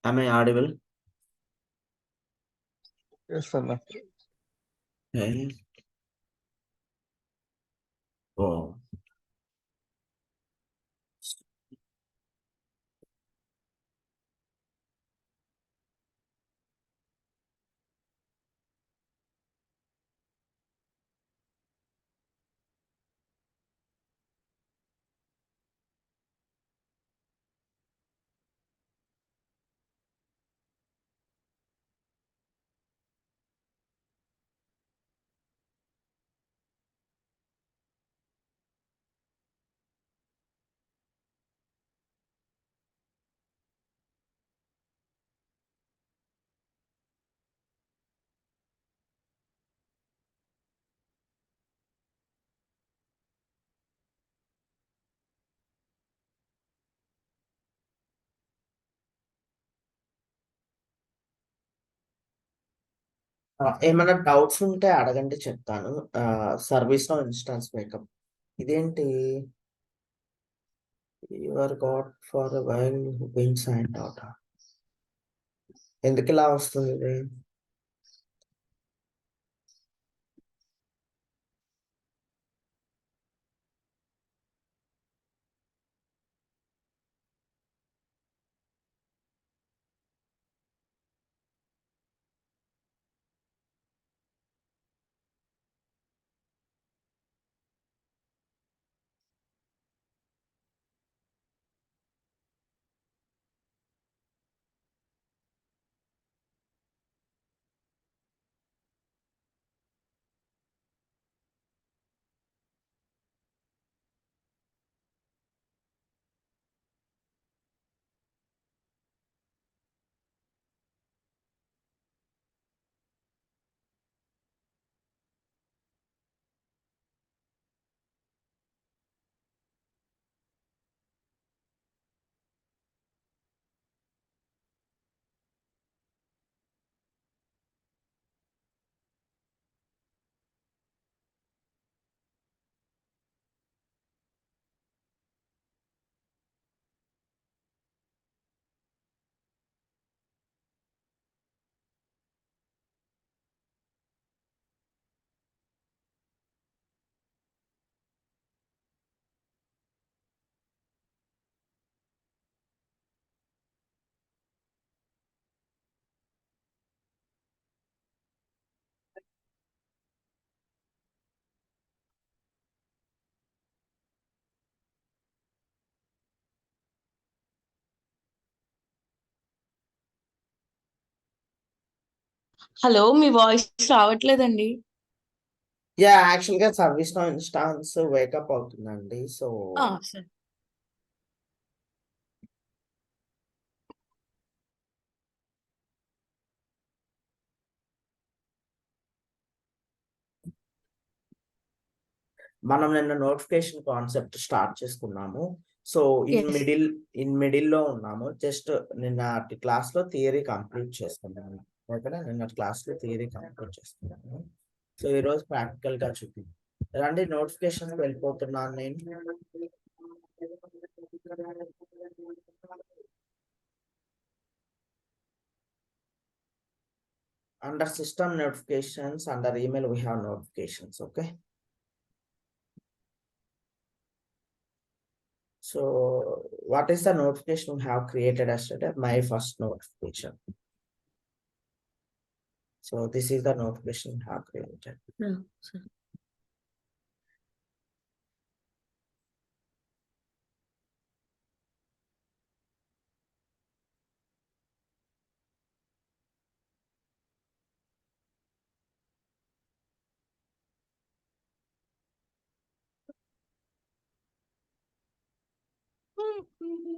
Am I audible? Yes, sir. Okay. Oh, ఏమైనా doubts ఉంటే అడగండి చెప్తాను. సర్వీస్ నో ఇన్స్టాన్స్ మేకప్ ఇదేంటి? Your god for while being sign out. ఎందుకు ఇలా వస్తుంది ఇది? హలో, మీ వాయిస్ రావట్లేదండి. యాక్చువల్ గా సర్వీస్ నో ఇన్స్టాన్స్ వేకప్ అవుతుందండి. సో సరే. మనం నిన్న నోటిఫికేషన్ కాన్సెప్ట్ స్టార్ట్ చేసుకున్నాము. So in Yes. మిడిల్ లో ఉన్నాము. జస్ట్ నిన్న క్లాస్ లో థియరీ కంప్లీట్ చేసుకున్నాము. ఓకేనా? నిన్న క్లాస్ లో థియరీ కంప్లీట్ చేసుకున్నాము. సో ఈ రోజు ప్రాక్టికల్ గా చూపి రండి. నోటిఫికేషన్ వెళ్ళిపోతున్నాను నేను. Under system notifications, under email we have notifications. Okay. So what is the notification we have created yesterday? My first notification. So this is the notification we have created. Sure.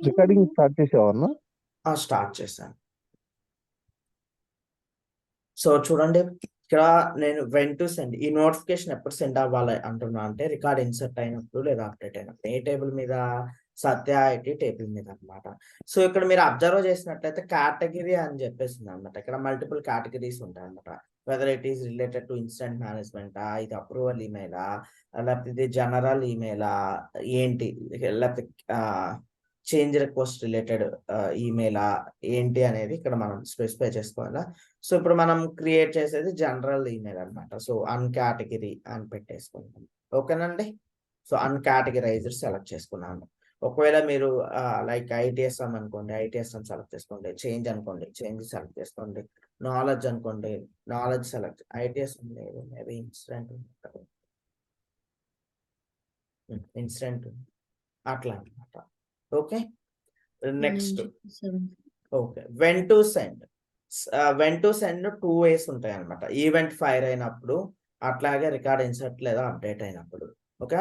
Recording start చేసేవాళ్ళ? Start చేశాను. So చూడండి, ఇక్కడ నేను when to send, ఈ notification ఎప్పుడు send అవ్వాలి అంటున్నా అంటే రికార్డ్ ఇన్సర్ట్ అయినప్పుడు లేదా అప్డేట్ అయినప్పుడు. ఏ టేబుల్ మీద? సత్య ఐటీ టేబుల్ మీద అనమాట. సో ఇక్కడ మీరు అబ్జర్వ్ చేసినట్లయితే కేటగిరీ అని చెప్పేసింది అనమాట. ఇక్కడ మల్టిపుల్ కేటగిరీస్ ఉంటాయి అనమాట. Whether it is related to incident మేనేజ్మెంటా, ఇది అప్రూవల్ ఈమెయిలా, లేకపోతే ఇది జనరల్ ఈమెయిలా, ఏంటి, లేకపోతే చేంజ్ రిక్వెస్ట్ రిలేటెడ్ ఈమెయిలా ఏంటి అనేది ఇక్కడ మనం స్పెసిఫై చేసుకోవాలా. సో ఇప్పుడు మనం క్రియేట్ చేసేది జనరల్ ఈమెయిల్ అనమాట. సో అన్కేటగిరీ అని పెట్టేసుకుంటాం. ఓకేనండి. సో అన్కేటగిరైజ్డ్ సెలెక్ట్ చేసుకున్నాను. ఒకవేళ మీరు లైక్ ఐటీఎస్ఎం అనుకోండి, ఐటీఎస్ఎం సెలెక్ట్ చేసుకోండి. చేంజ్ అనుకోండి, చేంజ్ సెలెక్ట్ చేసుకోండి. నాలెడ్జ్ అనుకోండి, నాలెడ్జ్ సెలెక్ట్. ఐటీఎస్ఎం లేదు, మేబీ ఇన్సిడెంట్ ఇన్సిడెంట్ అట్లా అనమాట. Okay. Next okay when to send. When to send 2 ways ఉంటాయి అనమాట. ఈవెంట్ ఫైర్ అయినప్పుడు, అట్లాగే రికార్డ్ ఇన్సర్ట్ లేదా అప్డేట్ అయినప్పుడు. ఓకే.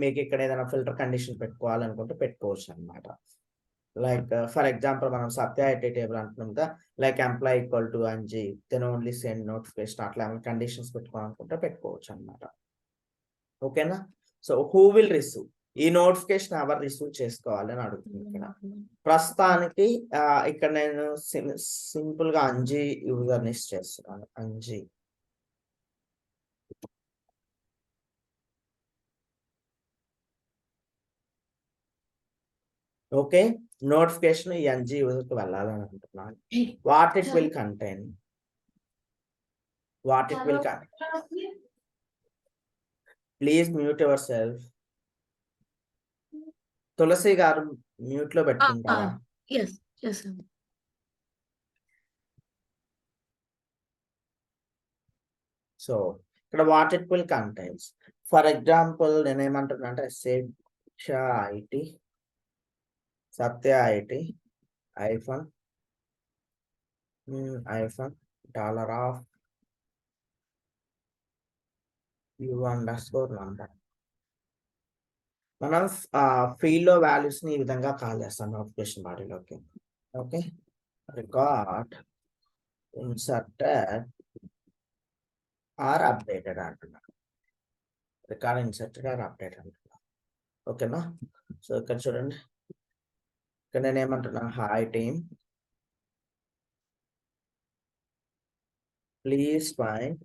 మీకు ఇక్కడ ఏదైనా ఫిల్టర్ కండిషన్ పెట్టుకోవాలనుకుంటే పెట్టుకోవచ్చు అనమాట. లైక్ ఫర్ ఎగ్జాంపుల్ మనం సత్య ఐటీ టేబుల్ అంటున్నాం కదా, like employee equal to Anji then only send notification అట్లా ఏమైనా కండిషన్స్ పెట్టుకోవాలనుకుంటే పెట్టుకోవచ్చు అనమాట. ఓకేనా. సో హూ విల్ రిసీవ్, ఈ నోటిఫికేషన్ ఎవరు రిసీవ్ చేసుకోవాలి అని అడుగుతుంది ఇక్కడ. ప్రస్తుతానికి ఇక్కడ నేను సింపుల్ గా అంజీ యూజర్ లిస్ట్ చేస్తున్నాను. అంజీ ఓకే. నోటిఫికేషన్ ఈ అంజీ యూజర్ కి వెళ్ళాలని అనుకుంటున్నాను. What it will contain, what it will contain. Please mute yourself. Tulasi గారు మ్యూట్ లో పెట్టుకుంటారా? సో ఇక్కడ what it will contains, for example నేను ఏమంటున్నా అంటే IT Satya IT iPhone $of $_number. మనం ఫీల్డ్ లో వాల్యూస్ ని ఈ విధంగా కాల్ చేస్తాం నోటిఫికేషన్ బాడీలోకి. Okay. Record inserted or updated అంటున్నాను. రికార్డ్ ఇన్సర్టెడ్ ఆర్ అప్డేట్ అంటున్నాను. ఓకేనా. సో ఇక్కడ చూడండి, ఇక్కడ నేను ఏమంటున్నాను, hi team please find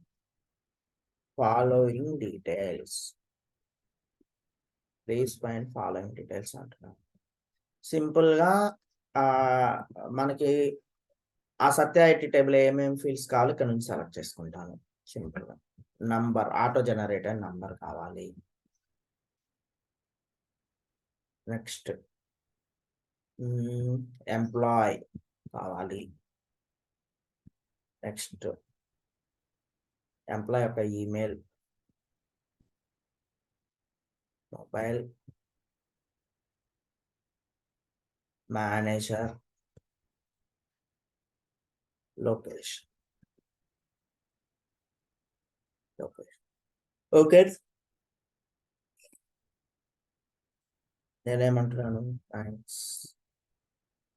following details. Please find following details అంటున్నాను. సింపుల్ గా మనకి ఆ సత్య ఐటీ టేబుల్ ఏమేమి ఫీల్డ్స్ కావాలి ఇక్కడ నుంచి సెలెక్ట్ చేసుకుంటాను. సింపుల్ గా నంబర్, ఆటో జనరేటర్ నంబర్ కావాలి. నెక్స్ట్ ఎంప్లాయ్ కావాలి. నెక్స్ట్ ఎంప్లాయ్ యొక్క email, mobile, manager, location. Okay. నేనేమంటున్నాను, థ్యాంక్స్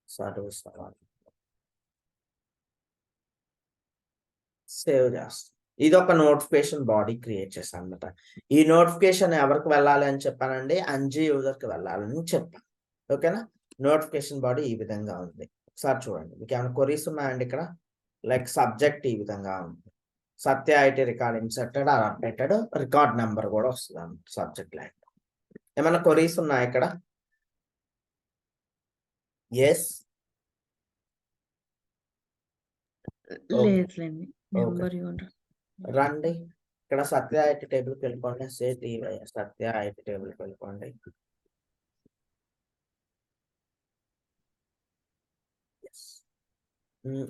సర్వీస్ సేవ్ చేస్తాను. ఇది ఒక నోటిఫికేషన్ బాడీ క్రియేట్ చేశాను అనమాట. ఈ నోటిఫికేషన్ ఎవరికి వెళ్ళాలి అని చెప్పానండి, అంజీ యూజర్ కి వెళ్ళాలని చెప్పాను. ఓకేనా. నోటిఫికేషన్ బాడీ ఈ విధంగా ఉంది. ఒకసారి చూడండి, మీకు ఏమైనా క్వరీస్ ఉన్నాయండి ఇక్కడ. లైక్ సబ్జెక్ట్ ఈ విధంగా ఉంది, Satya IT record inserted or updated, record number కూడా వస్తుంది సబ్జెక్ట్ లైన్. ఏమైనా క్వరీస్ ఉన్నాయా ఇక్కడ? ఎస్. రండి ఇక్కడ సత్య ఐటీ టేబుల్కి వెళ్ళిపోండి. సత్య ఐటీ టేబుల్కి వెళ్ళిపోండి.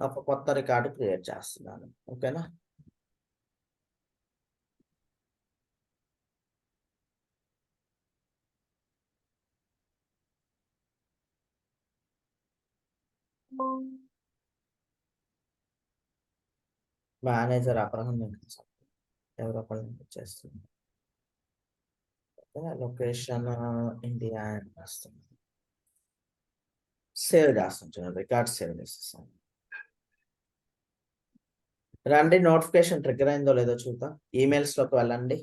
ఒక కొత్త రికార్డు క్రియేట్ చేస్తున్నాను. ఓకేనా. మేనేజర్ అబ్రహం ఎవరో ఒకళ్ళు చేస్తుంది. లొకేషన్ ఇండియా వస్తుంది. సేవ్ చేస్తాను, రికార్డ్ సేవ్ చేసేస్తాను. రండి, నోటిఫికేషన్ ట్రిగ్గర్ అయిందో లేదో చూద్దాం. ఈమెయిల్స్ లోకి వెళ్ళండి.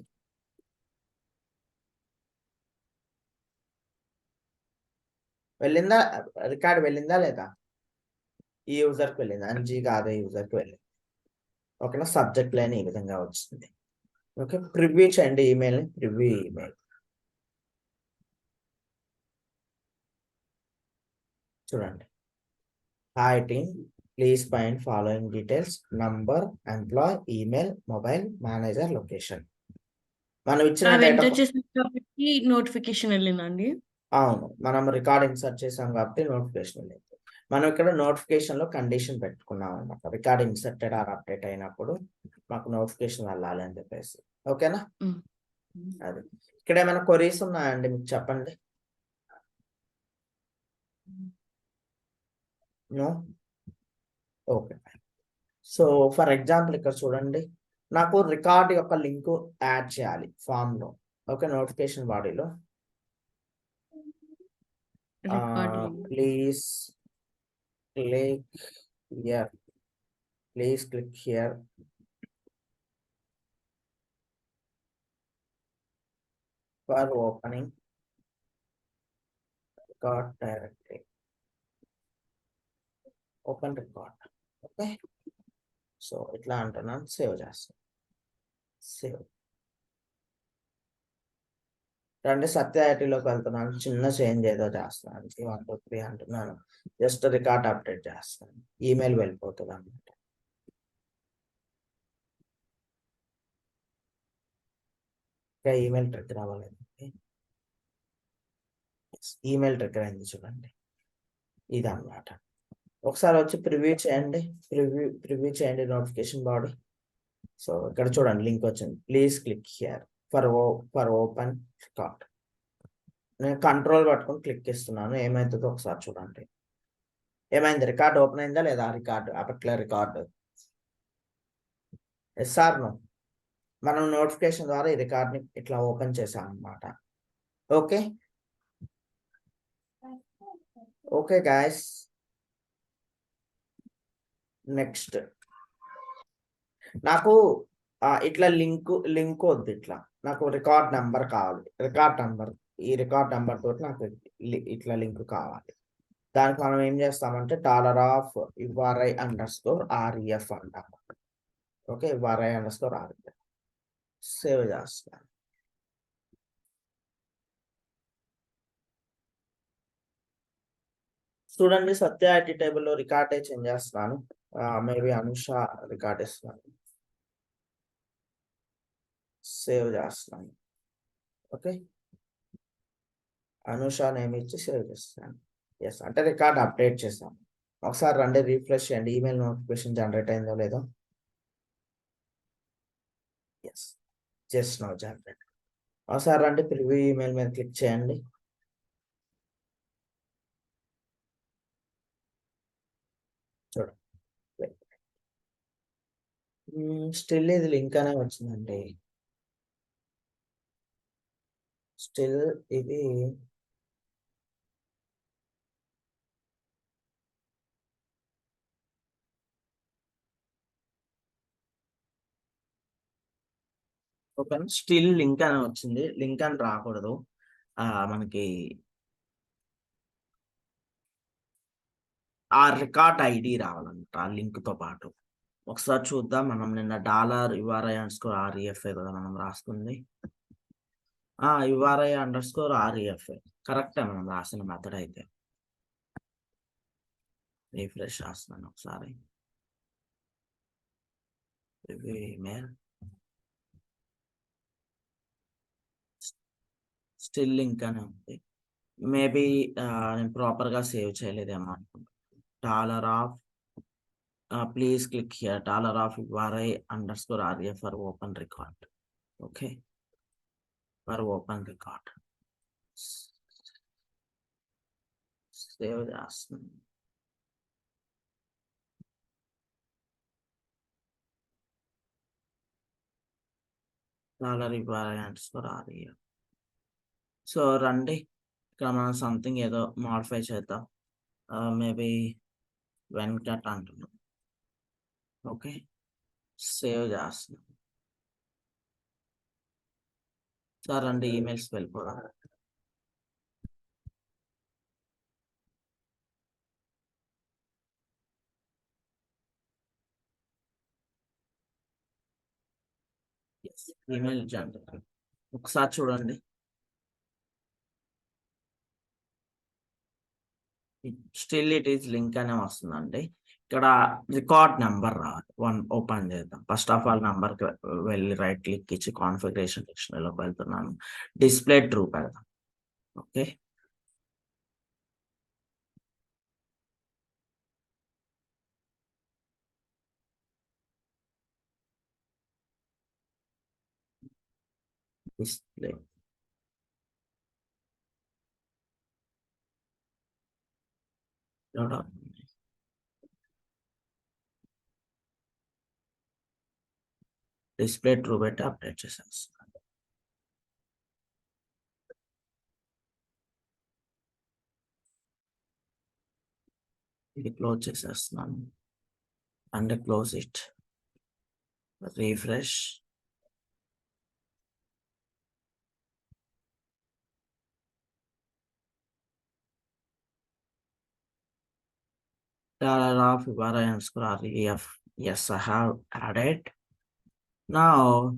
వెళ్ళిందా రికార్డ్, వెళ్ళిందా లేదా? ఈ యూజర్ కి వెళ్ళింది, అంజీ కాదే యూజర్ కి వెళ్ళింది. ఓకేనా. సబ్జెక్ట్ లైన్ ఈ విధంగా వచ్చింది. ఓకే. ప్రివ్యూ చేయండి ఈమెయిల్, ప్రివ్యూ ఈమెయిల్. చూడండి. Hi team, please find following details: number, employee, email, mobile, manager, location. మనం ఇచ్చిన అవి డేటా ఎంటర్ చేసిన కాబట్టి నోటిఫికేషన్ వెళ్ళిందండి. అవును, మనం రికార్డ్ ఇన్సర్ట్ చేసాం కాబట్టి నోటిఫికేషన్ లేదు. మనం ఇక్కడ నోటిఫికేషన్ లో కండిషన్ పెట్టుకున్నాం అనమాట. రికార్డ్ ఇన్సర్టెడ్ ఆర్ అప్డేట్ అయినప్పుడు మాకు నోటిఫికేషన్ వెళ్ళాలి అని చెప్పేసి. ఓకేనా? ఉమ్. అది. ఇక్కడ ఏమైనా క్వరీస్ ఉన్నాయండి మీకు? చెప్పండి. No? Okay. So for example ఇక్కడ చూడండి, నాకు రికార్డ్ యొక్క లింక్ యాడ్ చేయాలి ఫామ్ లో. ఓకే, నోటిఫికేషన్ బాడీలో record link. Please click here, please click here for opening record directory, open record. Okay, so ఇట్లా అంటున్నాను, సేవ్ చేస్తాను. సేవ్ రండి, సత్య ఐటీలోకి వెళ్తున్నాను. చిన్న చేంజ్ ఏదో చేస్తున్నాను. 1 2 3 అంటున్నాను. జస్ట్ రికార్డ్ అప్డేట్ చేస్తాను. ఈమెయిల్ వెళ్ళిపోతుంది అన్నమాట. ఇంకా ఈమెయిల్ ట్రిగ్గర్ అవ్వలేదు. ఈమెయిల్ ట్రిగ్గర్ అయింది చూడండి, ఇది అన్నమాట. ఒకసారి వచ్చి ప్రివ్యూ చేయండి, ప్రివ్యూ చేయండి నోటిఫికేషన్ బాడీ. సో ఇక్కడ చూడండి, లింక్ వచ్చింది. Please click here for open record. నేను కంట్రోల్ పట్టుకొని క్లిక్ ఇస్తున్నాను. ఏమైతుందో ఒకసారి చూడండి. ఏమైంది? రికార్డ్ ఓపెన్ అయిందా లేదా? రికార్డు అప్పట్లో రికార్డు ఎస్ఆర్ నో? మనం నోటిఫికేషన్ ద్వారా ఈ రికార్డ్ని ఇట్లా ఓపెన్ చేసాం అన్నమాట. ఓకే ఓకే గాయస్, నెక్స్ట్ నాకు ఇట్లా లింక్ వద్దు. ఇట్లా నాకు రికార్డ్ నెంబర్ కావాలి. ఈ రికార్డ్ నెంబర్ తోటి నాకు ఇట్లా లింక్ కావాలి. దానికి మనం ఏం చేస్తామంటే $URI_REF అంటాం. ఓకే, URI_REF సేవ్ చేస్తాను. చూడండి, సత్య ఐటీ టేబుల్లో రికార్డ్ చేంజ్ చేస్తున్నాను. మేబీ అనుష రికార్డ్ ఇస్తున్నాను. సేవ్ చేస్తున్నాను. ఓకే, అనుష నేమ్ ఇచ్చి సేవ్ చేస్తాను. ఎస్ అంటే రికార్డ్ అప్డేట్ చేస్తాను. ఒకసారి రండి, రీఫ్రెష్ చేయండి. ఈమెయిల్ నోటిఫికేషన్ జనరేట్ అయిందో లేదో. Yes, just now generate. ఒకసారి రండి, ప్రివ్యూ ఈమెయిల్ మీద క్లిక్ చేయండి. చూడండి, స్టిల్ ఇది లింక్ అనే వచ్చిందండి. స్టిల్ ఇది ఓపెన్, స్టిల్ లింక్ అని వచ్చింది. లింక్ అని రాకూడదు. మనకి ఆ రికార్డ్ ఐడి రావాలంట ఆ లింక్ తో పాటు. ఒకసారి చూద్దాం. మనం నిన్న $URI_REF కదా మనం రాసుకుంది. URI_REF కరెక్టే మనం రాసిన మెథడ్ అయితే. రీఫ్రెష్ చేస్తున్నాను ఒకసారి. ఈమెయిల్ స్టిల్ లింక్ అని ఉంది. మేబీ నేను ప్రాపర్గా సేవ్ చేయలేదేమో అనుకుంటా. Please click here $URI_REF for open record. Okay, for open record save చేస్తున్నాను. $URI_REF. సో రండి, ఇక్కడ మనం సంథింగ్ ఏదో మాడిఫై చేద్దాం. మేబీ వెంకట్ అంటున్నాం. ఓకే, సేవ్ చేస్తున్నాం. సార్ రండి, ఈమెయిల్స్ వెళ్ళిపోదాం. ఈమెయిల్ జనరేట్ ఒకసారి చూడండి. స్టిల్ ఇట్ ఈస్ లింక్ అనే వస్తుందండి. ఇక్కడ రికార్డ్ నెంబర్ రావాలి. 1 ఓపెన్ చేద్దాం. ఫస్ట్ ఆఫ్ ఆల్ నంబర్కి వెళ్ళి రైట్ క్లిక్ ఇచ్చి కాన్ఫిగరేషన్ డిక్షనరీలోకి వెళ్తున్నాను. డిస్ప్లే ట్రూ పెడదాం. ఓకే, డిస్ప్లే డిస్ప్లే ట్రూ పెట్టి అప్డేట్ చేసేస్తున్నాను. ఇది క్లోజ్ చేసేస్తున్నాను and close it. Refresh. of ref. Yes, I have added. Now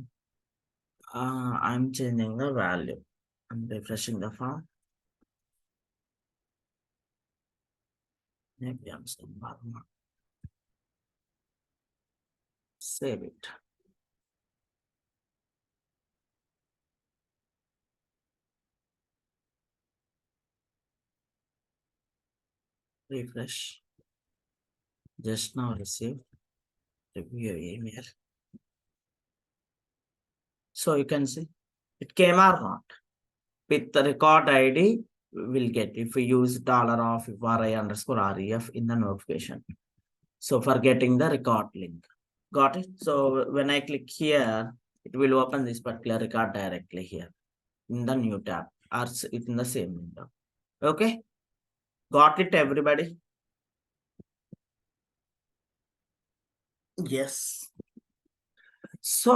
I'm changing the value. I'm refreshing the form. Maybe I'm saying Varma. Save it. Refresh. Just now received. Review your email. So you can see it came or not. With the record ID, we'll get if we use $of_RI_REF in the notification. So for getting the record link. Got it? So when I click here, it will open this particular record directly here in the new tab or it's in the same window. Okay? Got it, everybody? Yes. So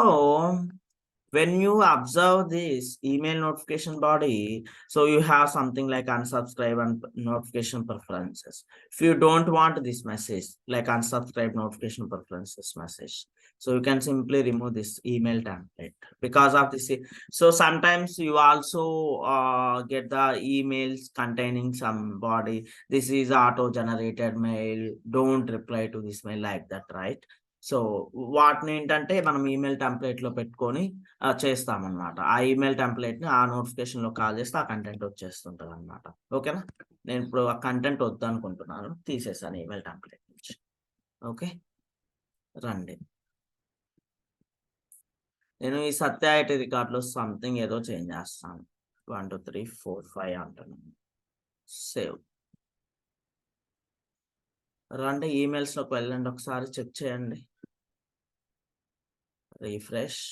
when you observe this email notification body, so you have something like unsubscribe and notification preferences. If you don't want this message, like unsubscribe notification preferences message, so you can simply remove this email template because of this. So sometimes you also get the emails containing some body. This is auto-generated mail. Don't reply to this mail like that, right? So వాటిని ఏంటంటే మనం email టెంప్లెట్లో పెట్టుకొని చేస్తామన్నమాట. ఆ email టెంప్లెట్ని ఆ నోటిఫికేషన్లో call చేస్తే ఆ కంటెంట్ వచ్చేస్తుంటుంది అనమాట. ఓకేనా? నేను ఇప్పుడు ఆ కంటెంట్ వద్దు అనుకుంటున్నాను, తీసేసాను ఈమెయిల్ టెంప్లెట్ నుంచి. ఓకే, రండి. నేను ఈ సత్య ఐటీ రికార్డులో సంథింగ్ ఏదో చేంజ్ చేస్తాను. 1 2 3 4 5 అంటున్నాను. సేవ్. రండి, ఈమెయిల్స్లోకి వెళ్ళండి, ఒకసారి చెక్ చేయండి. Refresh.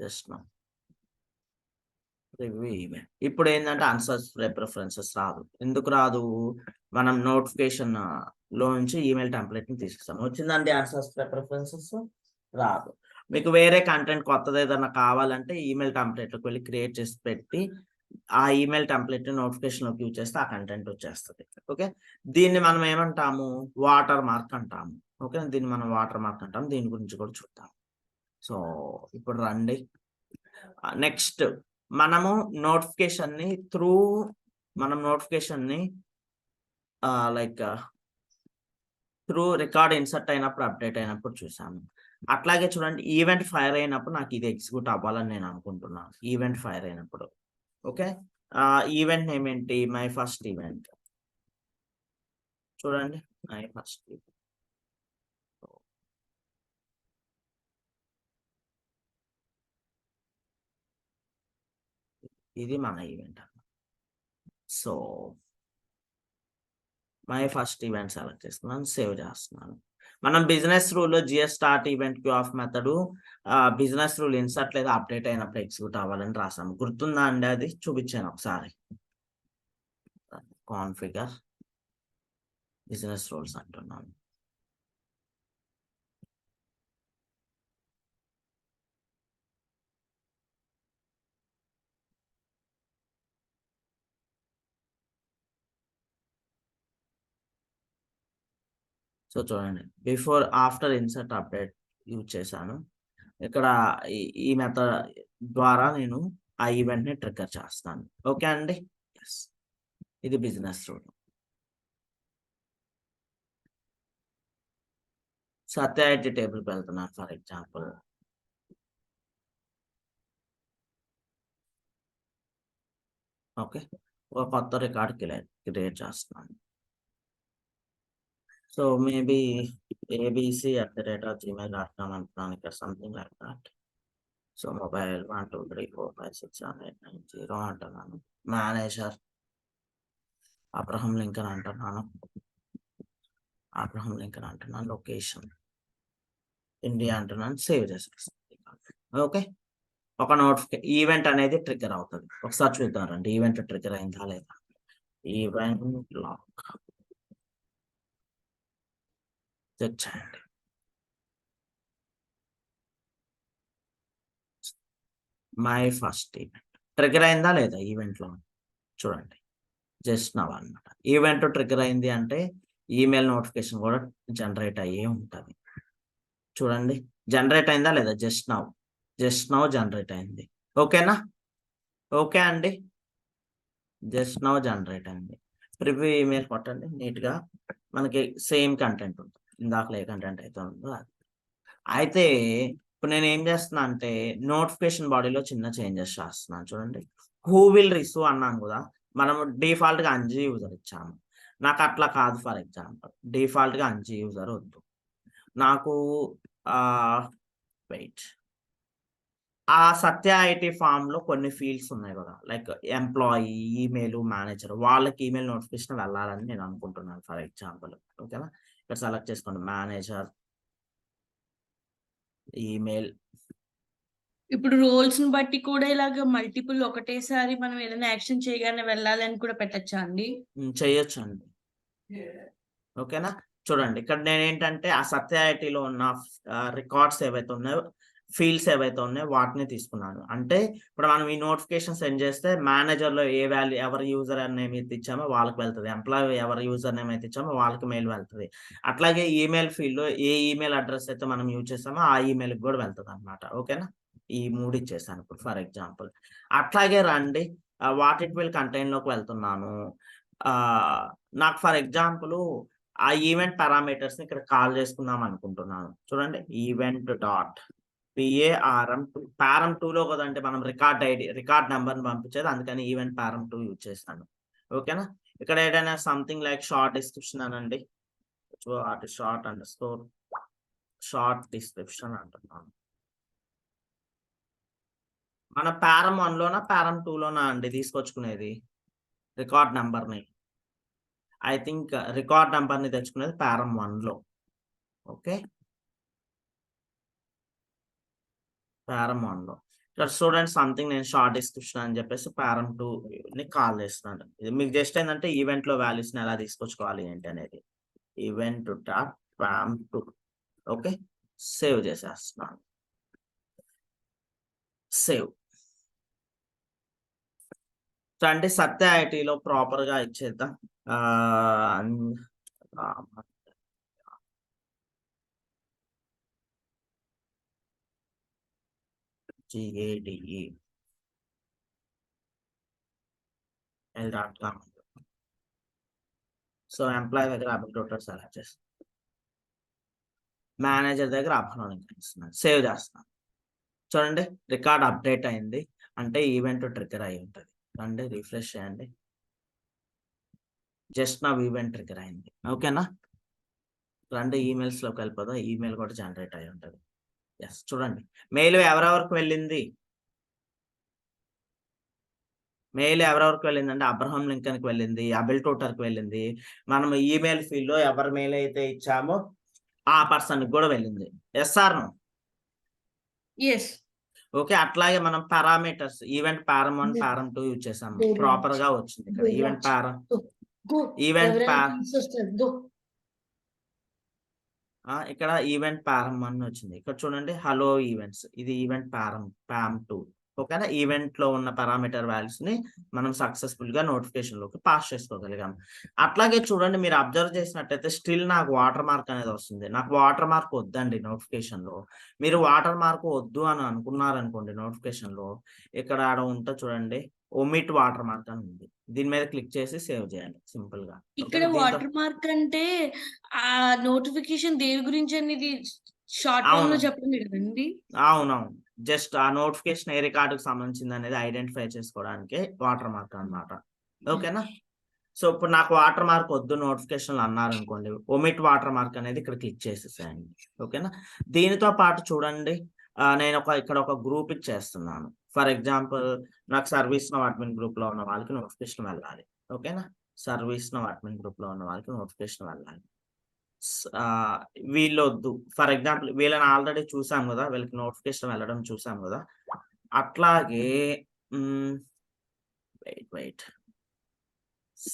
Just now review email. ఇప్పుడు ఏంటంటే అన్సబ్స్క్రైబ్ ప్రిఫరెన్సెస్ రాదు. ఎందుకు రాదు? మనం నోటిఫికేషన్ లో నుంచి ఈమెయిల్ టెంప్లెట్ ని తీసేస్తాం. వచ్చిందండి అన్సబ్స్క్రైబ్ ప్రిఫరెన్సెస్? రాదు. మీకు వేరే కంటెంట్ కొత్తది ఏదైనా కావాలంటే ఈమెయిల్ టెంప్లెట్లోకి వెళ్ళి క్రియేట్ చేసి పెట్టి ఆ ఈమెయిల్ టెంప్లెట్ నోటిఫికేషన్ లోకి యూజ్ చేస్తే ఆ కంటెంట్ వచ్చేస్తుంది. ఓకే, దీన్ని మనం ఏమంటాము? వాటర్ మార్క్ అంటాము. ఓకే, దీన్ని మనం వాటర్ మార్క్ అంటాం. దీని గురించి కూడా చూద్దాం. సో ఇప్పుడు రండి. నెక్స్ట్ మనము నోటిఫికేషన్ ని లైక్ త్రూ రికార్డ్ ఇన్సర్ట్ అయినప్పుడు అప్డేట్ అయినప్పుడు చూసాము. అట్లాగే చూడండి, ఈవెంట్ ఫైర్ అయినప్పుడు నాకు ఇది ఎగ్జిక్యూట్ అవ్వాలని నేను అనుకుంటున్నాను. ఈవెంట్ ఫైర్ అయినప్పుడు ఓకే, ఈవెంట్ నేమ్ ఏంటి? My first event. చూడండి, మై ఫస్ట్ ఈవెంట్. ఇది మన event. So my first event select చేసుకున్నాను, సేవ్ చేస్తున్నాను. మనం బిజినెస్ రూల్లో GS start event queue of method business rule insert లేదా అప్డేట్ అయినప్పుడు ఎగ్జిక్యూట్ అవ్వాలని రాసాము. గుర్తుందా అండి? అది చూపించాను ఒకసారి. కాన్ఫిగర్ బిజినెస్ రూల్స్ అంటున్నాను. సో చూడండి, before after insert update use చేశాను. ఇక్కడ ఈ మెథడ్ ద్వారా నేను ఆ ఈవెంట్ ని ట్రిగ్గర్ చేస్తాను. ఓకే అండి. ఇది బిజినెస్ రూల్. సత్య ఐటీ టేబుల్కి వెళ్తున్నాను ఫర్ ఎగ్జాంపుల్. ఓకే, ఒక కొత్త రికార్డ్ క్రియేట్ చేస్తున్నాను. సో మేబీ abc@gmail.com అంటున్నాను ఇక్కడ, something like that. So mobile 1 2 3 4 5 6 7 8 9 0 అంటున్నాను. మేనేజర్ అబ్రహం లింకన్ అంటున్నాను. లొకేషన్ ఇండియా అంటున్నాను. సేవ్ చేసేస్తాను. ఓకే, ఒక ఈవెంట్ అనేది ట్రిగ్గర్ అవుతుంది. ఒకసారి చూద్దామండి ఈవెంట్ ట్రిగ్గర్ అయిందా లేదా. ఈవెంట్ లాక్ చెక్ చేయండి. మై ఫస్ట్ ఈవెంట్ ట్రిగ్గర్ అయిందా లేదా ఈవెంట్లో చూడండి. జస్ట్ నవ్ అన్నమాట. ఈవెంట్ ట్రిగ్గర్ అయింది అంటే ఈమెయిల్ నోటిఫికేషన్ కూడా జనరేట్ అయ్యే ఉంటుంది. చూడండి జనరేట్ అయిందా లేదా. జస్ట్ నవ్ జనరేట్ అయింది. ఓకేనా. ఓకే అండి, జస్ట్ నవ్ జనరేట్ అయింది. ప్రివ్యూ ఈమెయిల్ కొట్టండి నీట్గా, మనకి సేమ్ కంటెంట్ ఉంటుంది. ఇందాక ఏ కంటెంట్ అయితే ఉందో అది. అయితే ఇప్పుడు నేను ఏం చేస్తున్నా అంటే నోటిఫికేషన్ బాడీలో చిన్న చేంజెస్ చేస్తున్నాను. చూడండి, హూ విల్ రిసీవ్ అన్నాను కదా, మనము డిఫాల్ట్గా అంజీ యూజర్ ఇచ్చాము. నాకు అట్లా కాదు. ఫర్ ఎగ్జాంపుల్ డిఫాల్ట్గా అంజీ యూజర్ వద్దు నాకు. వెయిట్, ఆ సత్య ఐటీ ఫామ్ లో కొన్ని ఫీల్డ్స్ ఉన్నాయి కదా, లైక్ ఎంప్లాయీ, ఈమెయిల్, మేనేజర్, వాళ్ళకి ఈమెయిల్ నోటిఫికేషన్ వెళ్ళాలని నేను అనుకుంటున్నాను ఫర్ ఎగ్జాంపుల్. ఓకేనా, ఇక్కడ సెలెక్ట్ చేసుకోండి మేనేజర్, ఈమెయిల్. ఇప్పుడు రోల్స్ ని బట్టి కూడా ఇలాగ మల్టిపుల్ ఒకటేసారి మనం ఏదైనా యాక్షన్ చేయగానే వెళ్ళాలి అని కూడా పెట్టచ్చా అండి? చేయొచ్చు అండి. ఓకేనా, చూడండి ఇక్కడ నేను ఏంటంటే ఆ సత్య ఐటీలో ఉన్న రికార్డ్స్ ఏవైతే ఉన్నాయో, ఫీల్డ్స్ ఏవైతే ఉన్నాయో వాటిని తీసుకున్నాను. అంటే ఇప్పుడు మనం ఈ నోటిఫికేషన్ సెండ్ చేస్తే మేనేజర్లో ఏ వాల్యూ ఎవరి యూజర్ నేమ్ అయితే ఇచ్చామో వాళ్ళకి వెళ్తుంది, ఎంప్లాయీ ఎవరి యూజర్ నేమ్ అయితే ఇచ్చామో వాళ్ళకి మెయిల్ వెళ్తుంది. అట్లాగే ఈమెయిల్ ఫీల్డ్లో ఏ ఈమెయిల్ అడ్రస్ అయితే మనం యూజ్ చేస్తామో ఆ ఈమెయిల్కి కూడా వెళ్తుంది అనమాట. ఓకేనా, ఈ 3 ఇచ్చేసాను ఇప్పుడు ఫర్ ఎగ్జాంపుల్. అట్లాగే రండి వాట్ ఇట్ విల్ కంటైన్లోకి వెళ్తున్నాను. నాకు ఫర్ ఎగ్జాంపుల్ ఆ ఈవెంట్ పారామీటర్స్ ని ఇక్కడ కాల్ చేసుకుందాం అనుకుంటున్నాను. చూడండి, ఈవెంట్ డాట్ పారం 2లో కదంటే మనం రికార్డ్ నెంబర్ని పంపించేది, అందుకని ఈవెంట్ పారం 2 యూజ్ చేస్తాను. ఓకేనా, ఇక్కడ ఏదైనా సంథింగ్ లైక్ షార్ట్ డిస్క్రిప్షన్ అనండి. షార్ట్ డిస్క్రిప్షన్ అంటున్నాను. మన పారం 1లోనా పారం 2లోనా అండి తీసుకొచ్చుకునేది రికార్డ్ నెంబర్ని? ఐ థింక్ రికార్డ్ నెంబర్ని తెచ్చుకునేది పారం 1లో. ఓకే, పారం 1లో ఇక్కడ చూడండి సంథింగ్, నేను షార్ట్ డిస్క్రిప్షన్ అని చెప్పేసి పారం 2ని కాల్ చేస్తున్నాను. ఇది మీకు జస్ట్ ఏంటంటే ఈవెంట్లో వాల్యూస్ని ఎలా తీసుకొచ్చుకోవాలి ఏంటి అనేది. ఈవెంట్ డాట్ పారం 2. ఓకే, సేవ్ చేసేస్తున్నాను. సేవ్. సో అంటే సత్య ఐటీలో ప్రాపర్గా ఇచ్చేద్దాం. GADE l.com. సో ఎంప్లాయీ దగ్గర అప్డేటర్ సెలెక్ట్ చేస్తాను, మేనేజర్ దగ్గర అప్లోడింగ్ చేస్తున్నాను, సేవ్ చేస్తున్నాను. చూడండి రికార్డ్ అప్డేట్ అయింది అంటే ఈవెంట్ ట్రిగ్గర్ అయి ఉంటుంది. రండి రిఫ్రెష్ చేయండి, జస్ట్ నా ఈవెంట్ ట్రిగ్గర్ అయింది. ఓకేనా, రండి ఈమెయిల్స్లోకి వెళ్ళిపోదాం. ఈమెయిల్ కూడా జనరేట్ అయి ఉంటుంది. ఎస్, చూడండి మెయిల్ ఎవరెవరికి వెళ్ళింది. మెయిల్ ఎవరెవరికి వెళ్ళిందంటే అబ్రహం లింకన్కి వెళ్ళింది, అబిల్ టోటర్కి వెళ్ళింది. మనం ఈమెయిల్ ఫీల్డ్లో ఎవరి మెయిల్ అయితే ఇచ్చామో ఆ పర్సన్కి కూడా వెళ్ళింది. Yes or no? Yes. Okay, అట్లాగే మనం పారామీటర్స్ ఈవెంట్ పారం 1 పారం 2 యూజ్ చేసాము, ప్రాపర్ గా వచ్చింది. ఇక్కడ ఇక్కడ ఈవెంట్ పారం 1 వచ్చింది. ఇక్కడ చూడండి హలో ఈవెంట్స్, ఇది ఈవెంట్ పారం 2. ఓకేనా, ఈవెంట్ లో ఉన్న పారామీటర్ వాల్యూస్ ని మనం సక్సెస్ఫుల్ గా నోటిఫికేషన్ లోకి పాస్ చేసుకోగలిగాం. అట్లాగే చూడండి మీరు అబ్జర్వ్ చేసినట్టయితే స్టిల్ నాకు వాటర్ మార్క్ అనేది వస్తుంది. నాకు వాటర్ మార్క్ వద్దండి నోటిఫికేషన్ లో. మీరు వాటర్ మార్క్ వద్దు అని అనుకున్నారనుకోండి నోటిఫికేషన్ లో, ఇక్కడ ఆడ ఉంటుంది చూడండి ఒమిట్ వాటర్ మార్క్ అని ఉంది. దీని మీద క్లిక్ చేసి సేవ్ చేయండి సింపుల్ గా. ఇక్కడ ఓకేనా? దీంతో వాటర్ మార్క్ అంటే ఆ నోటిఫికేషన్ దేని గురించి అనేది షార్ట్ ఫామ్ లో అవును చెప్పడం కదండి. అవునవును జస్ట్ ఆ నోటిఫికేషన్ ఏ రికార్డుకి సంబంధించింది అనేది ఐడెంటిఫై చేసుకోవడానికి వాటర్ మార్క్ అన్నమాట. ఓకేనా? సో ఇప్పుడు నాకు వాటర్ మార్క్ వద్దు నోటిఫికేషన్లు అన్నారు అనుకోండి, ఒమిట్ వాటర్ మార్క్ అనేది ఇక్కడ క్లిక్ చేసేసేయండి. ఓకేనా? దీనితో పాటు చూడండి, నేను ఇక్కడ ఒక గ్రూప్ ఇచ్చేస్తున్నాను. ఫర్ ఎగ్జాంపుల్ నాకు సర్వీస్ నో అడ్మిన్ గ్రూప్ లో ఉన్న వాళ్ళకి నోటిఫికేషన్ వెళ్ళాలి. ఓకేనా? సర్వీస్ నో అడ్మిన్ గ్రూప్ లో ఉన్న వాళ్ళకి నోటిఫికేషన్ వెళ్ళాలి. వీళ్ళొద్దు. ఫర్ ఎగ్జాంపుల్ వీళ్ళని ఆల్రెడీ చూసాం కదా, వీళ్ళకి నోటిఫికేషన్ వెళ్ళడం చూసాం కదా. అట్లాగే వెయిట్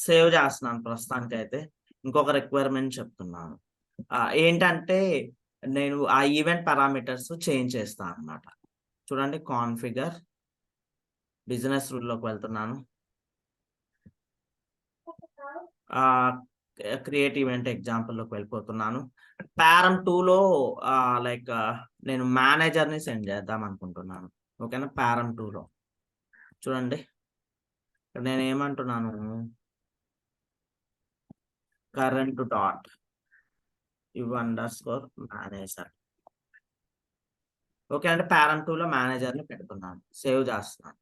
సేవ్ చేస్తున్నాను ప్రస్తుతానికి అయితే. ఇంకొక రిక్వైర్మెంట్ చెప్తున్నాను. ఏంటంటే నేను ఆ ఈవెంట్ పారామీటర్స్ చేంజ్ చేస్తాను అన్నమాట. చూడండి, కాన్ఫిగర్ బిజినెస్ రూల్లోకి వెళ్తున్నాను. క్రియేట్ ఈవెంట్ ఎగ్జాంపుల్లోకి వెళ్ళిపోతున్నాను. పారం 2లో లైక్ నేను మేనేజర్ని సెండ్ చేద్దాం అనుకుంటున్నాను. ఓకేనా? పారం 2లో చూడండి, నేను ఏమంటున్నాను, కరెంట్ డాట్ iv_manager. ఓకే అంటే పారం 2లో మేనేజర్ని పెడుతున్నాను, సేవ్ చేస్తున్నాను.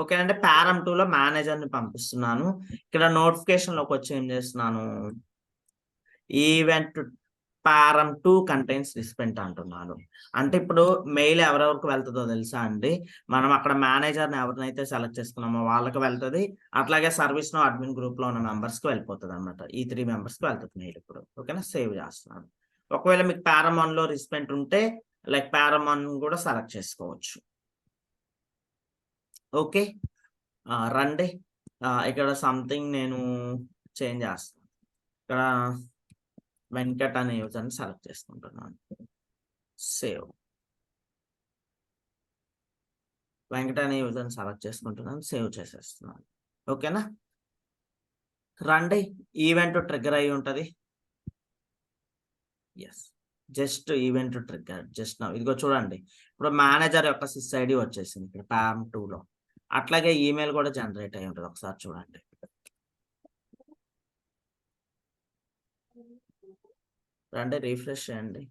ఓకే అంటే పారం 2లో మేనేజర్ని పంపిస్తున్నాను. ఇక్కడ నోటిఫికేషన్ లోకి వచ్చి ఏం చేస్తున్నాను, ఈవెంట్ పారం 2 కంటైన్స్ రిస్పెంట్ అంటున్నాను. అంటే ఇప్పుడు మెయిల్ ఎవరెవరికి వెళ్తుందో తెలుసా అండి, మనం అక్కడ మేనేజర్ని ఎవరినైతే సెలెక్ట్ చేసుకున్నామో వాళ్ళకి వెళ్తుంది, అట్లాగే సర్వీస్ నో అడ్మిన్ గ్రూప్ లో ఉన్న మెంబర్స్ కి వెళ్ళిపోతుంది అనమాట. ఈ 3 మెంబర్స్ కి వెళ్తుంది మెయిల్ ఇప్పుడు. ఓకేనా? సేవ్ చేస్తున్నాను. ఒకవేళ మీకు పారం 1లో రిస్పెంట్ ఉంటే లైక్ పారం 1 కూడా సెలెక్ట్ చేసుకోవచ్చు. ఓకే, రండి. ఇక్కడ సంథింగ్ నేను చేంజ్ చేస్తాను. ఇక్కడ వెంకట్ అనే యూజర్ని సెలెక్ట్ చేసుకుంటున్నాను. సేవ్. వెంకట్ అనే యూజర్ని సెలెక్ట్ చేసుకుంటున్నాను, సేవ్ చేసేస్తున్నాను. ఓకేనా? రండి, ఈవెంట్ ట్రిగ్గర్ అయి ఉంటుంది. Yes, just event trigger just నా ఇదిగో చూడండి, ఇప్పుడు మేనేజర్ యొక్క సిస్ ఐడి వచ్చేసింది ఇక్కడ పామ్ 2లో. అట్లాగే ఈమెయిల్ కూడా జనరేట్ అయి ఉంటుంది, ఒకసారి చూడండి. రండి, రిఫ్రెష్ చేయండి.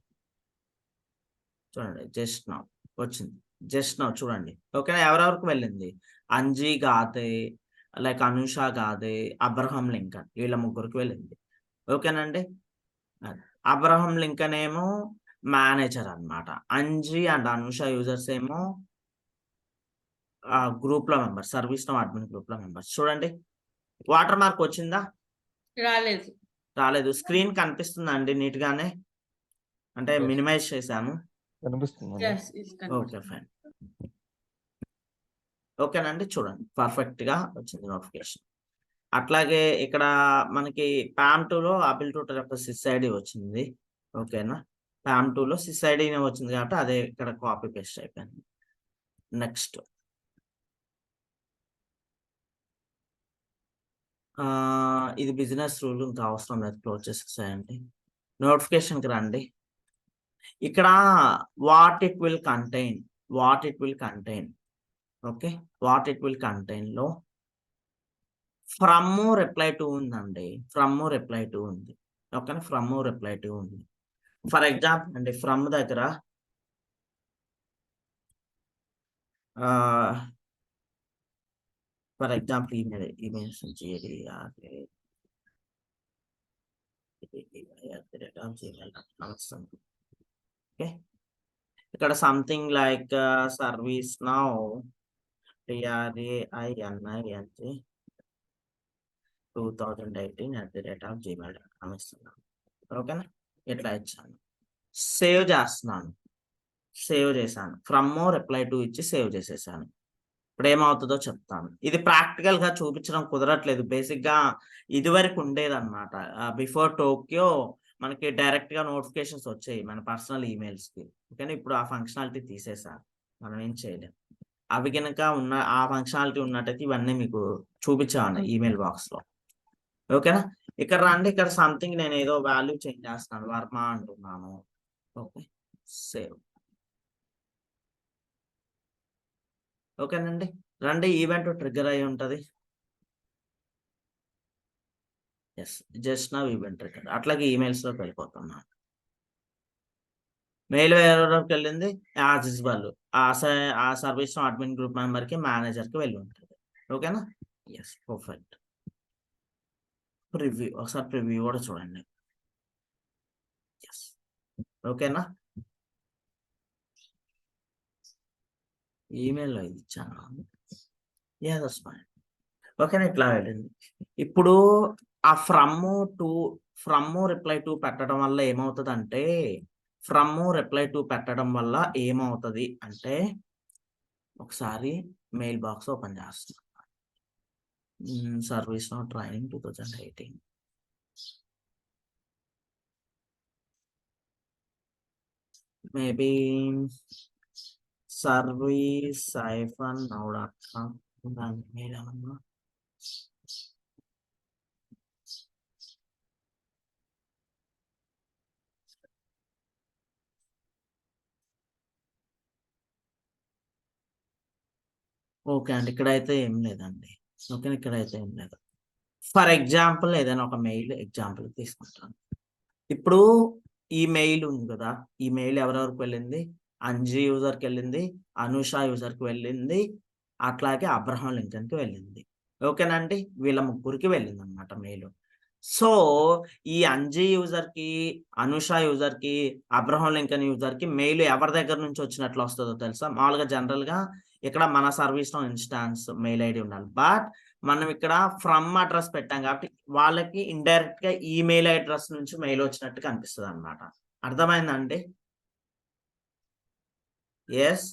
చూడండి, జస్ట్ నౌ వచ్చింది. జస్ట్ నౌ చూడండి. ఓకేనా? ఎవరెవరికి వెళ్ళింది, అంజీ గాదే, లైక్ అనుష గాదే, అబ్రహం లింకన్, వీళ్ళ ముగ్గురికి వెళ్ళింది. ఓకేనండి? అబ్రహం లింకన్ ఏమో మేనేజర్ అన్నమాట. అంజీ అండ్ అనుష యూజర్స్ ఏమో గ్రూప్ లో members, ServiceNow admin group లో మెంబర్స్. చూడండి, వాటర్ మార్క్ వచ్చిందా? రాలేదు. స్క్రీన్ కనిపిస్తుందా అండి నీట్ గానే? అంటే Yes. మినిమైజ్ చేశాను. కనిపిస్తుంది. Okay fine. ఓకేనండి, చూడండి పర్ఫెక్ట్ గా వచ్చింది నోటిఫికేషన్. అట్లాగే ఇక్కడ మనకి పామ్ 2లో అబిల్ ట్యూటర్ యొక్క సిస్ ఐడి వచ్చింది. ఓకేనా? పామ్ 2లో సిస్ ఐడి వచ్చింది కాబట్టి అదే ఇక్కడ కాపీ పేస్ట్ అయిపోయింది. నెక్స్ట్ ఇది బిజినెస్ రూల్, ఇంకా అవసరం లేదు, క్లోజ్ చేసేసేయండి. నోటిఫికేషన్కి రండి. ఇక్కడ what it will contain okay, what it will contain లో ఫ్రమ్ రిప్లై టు ఉందండి. ఫ్రమ్ రిప్లై టు ఉంది. ఓకేనా? ఫ్రమ్ రిప్లై టు ఉంది. ఫర్ ఎగ్జాంపుల్ అండి, ఫ్రమ్ దగ్గర ఫర్ ఎగ్జాంపుల్ ఈమెయిల్స్ ఓకే, ఇక్కడ something like service now TRAINING 2018 ఇస్తున్నాను. ఓకేనా? ఇట్లా ఇచ్చాను, సేవ్ చేస్తున్నాను. సేవ్ చేశాను, ఫ్రమ్ రిప్లై టు ఇచ్చి సేవ్ చేసేసాను. ఇప్పుడు ఏమవుతుందో చెప్తాను. ఇది ప్రాక్టికల్ గా చూపించడం కుదరట్లేదు. బేసిక్ గా ఇదివరకు ఉండేది అనమాట. బిఫోర్ టోక్యో మనకి డైరెక్ట్ గా నోటిఫికేషన్స్ వచ్చాయి మన పర్సనల్ ఈమెయిల్స్ కి. ఓకేనా? ఇప్పుడు ఆ ఫంక్షనాలిటీ తీసేసారు, మనం ఏం చేయలేం. అవి కనుక ఆ ఫంక్షనాలిటీ ఉన్నట్టయితే ఇవన్నీ మీకు చూపించాను ఈమెయిల్ బాక్స్ లో. ఓకేనా? ఇక్కడ రండి, ఇక్కడ సంథింగ్ నేను ఏదో వాల్యూ చేంజ్ చేస్తున్నాను, వర్మ అంటున్నాను. Okay, save. ఓకేనండి. రండి, ఈవెంట్ ట్రిగ్గర్ అయి ఉంటది. Yes, just now event trigger. అట్లాగే ఈమెయిల్స్లోకి వెళ్ళిపోతున్నాను. మెయిల్ ఎవరెవరికి వెళ్ళింది? యాజిస్ వాళ్ళు ఆ సర్వీస్ అడ్మిన్ గ్రూప్ మెంబర్కి మేనేజర్కి వెళ్ళి ఉంటుంది. ఓకేనా? Yes, perfect. ప్రివ్యూ ఒకసారి ప్రివ్యూ కూడా చూడండి. ఎస్, ఓకేనా? ఈమెయిల్లో ఇది ఇచ్చాను. That's fine. ఓకేనా? ఇట్లా వెళ్ళింది. ఇప్పుడు ఆ ఫ్రమ్ రిప్లై టు పెట్టడం వల్ల ఏమవుతుందంటే ఒకసారి మెయిల్ బాక్స్ ఓపెన్ చేస్తాను. Service now training 2018. Maybe service-now.com దాని మెయిల్ ఏమన్నా ఓకే అండి. ఇక్కడైతే ఏం లేదండి. ఓకే, ఇక్కడైతే ఏం లేదు. ఫర్ ఎగ్జాంపుల్ ఏదైనా ఒక మెయిల్ ఎగ్జాంపుల్ తీసుకుంటాను. ఇప్పుడు ఈ మెయిల్ ఉంది కదా, ఈ మెయిల్ ఎవరెవరికి వెళ్ళింది? అంజీ యూజర్కి వెళ్ళింది, అనుష యూజర్కి వెళ్ళింది, అట్లాగే అబ్రహం లింకన్కి వెళ్ళింది. ఓకేనండి, వీళ్ళ ముగ్గురికి వెళ్ళింది అనమాట మెయిల్. సో ఈ అంజీ యూజర్కి, అనుష యూజర్కి, అబ్రహం లింకన్ యూజర్కి మెయిల్ ఎవరి దగ్గర నుంచి వచ్చినట్లు వస్తుందో తెలుసా? మామూలుగా జనరల్గా ఇక్కడ మన సర్వీస్ ఇన్స్టాన్స్ మెయిల్ ఐడి ఉండాలి. బట్ మనం ఇక్కడ ఫ్రమ్ అడ్రస్ పెట్టాం కాబట్టి వాళ్ళకి ఇండైరెక్ట్ గా ఈమెయిల్ అడ్రస్ నుంచి మెయిల్ వచ్చినట్టు కనిపిస్తుంది అనమాట. అర్థమైందండి? ఎస్,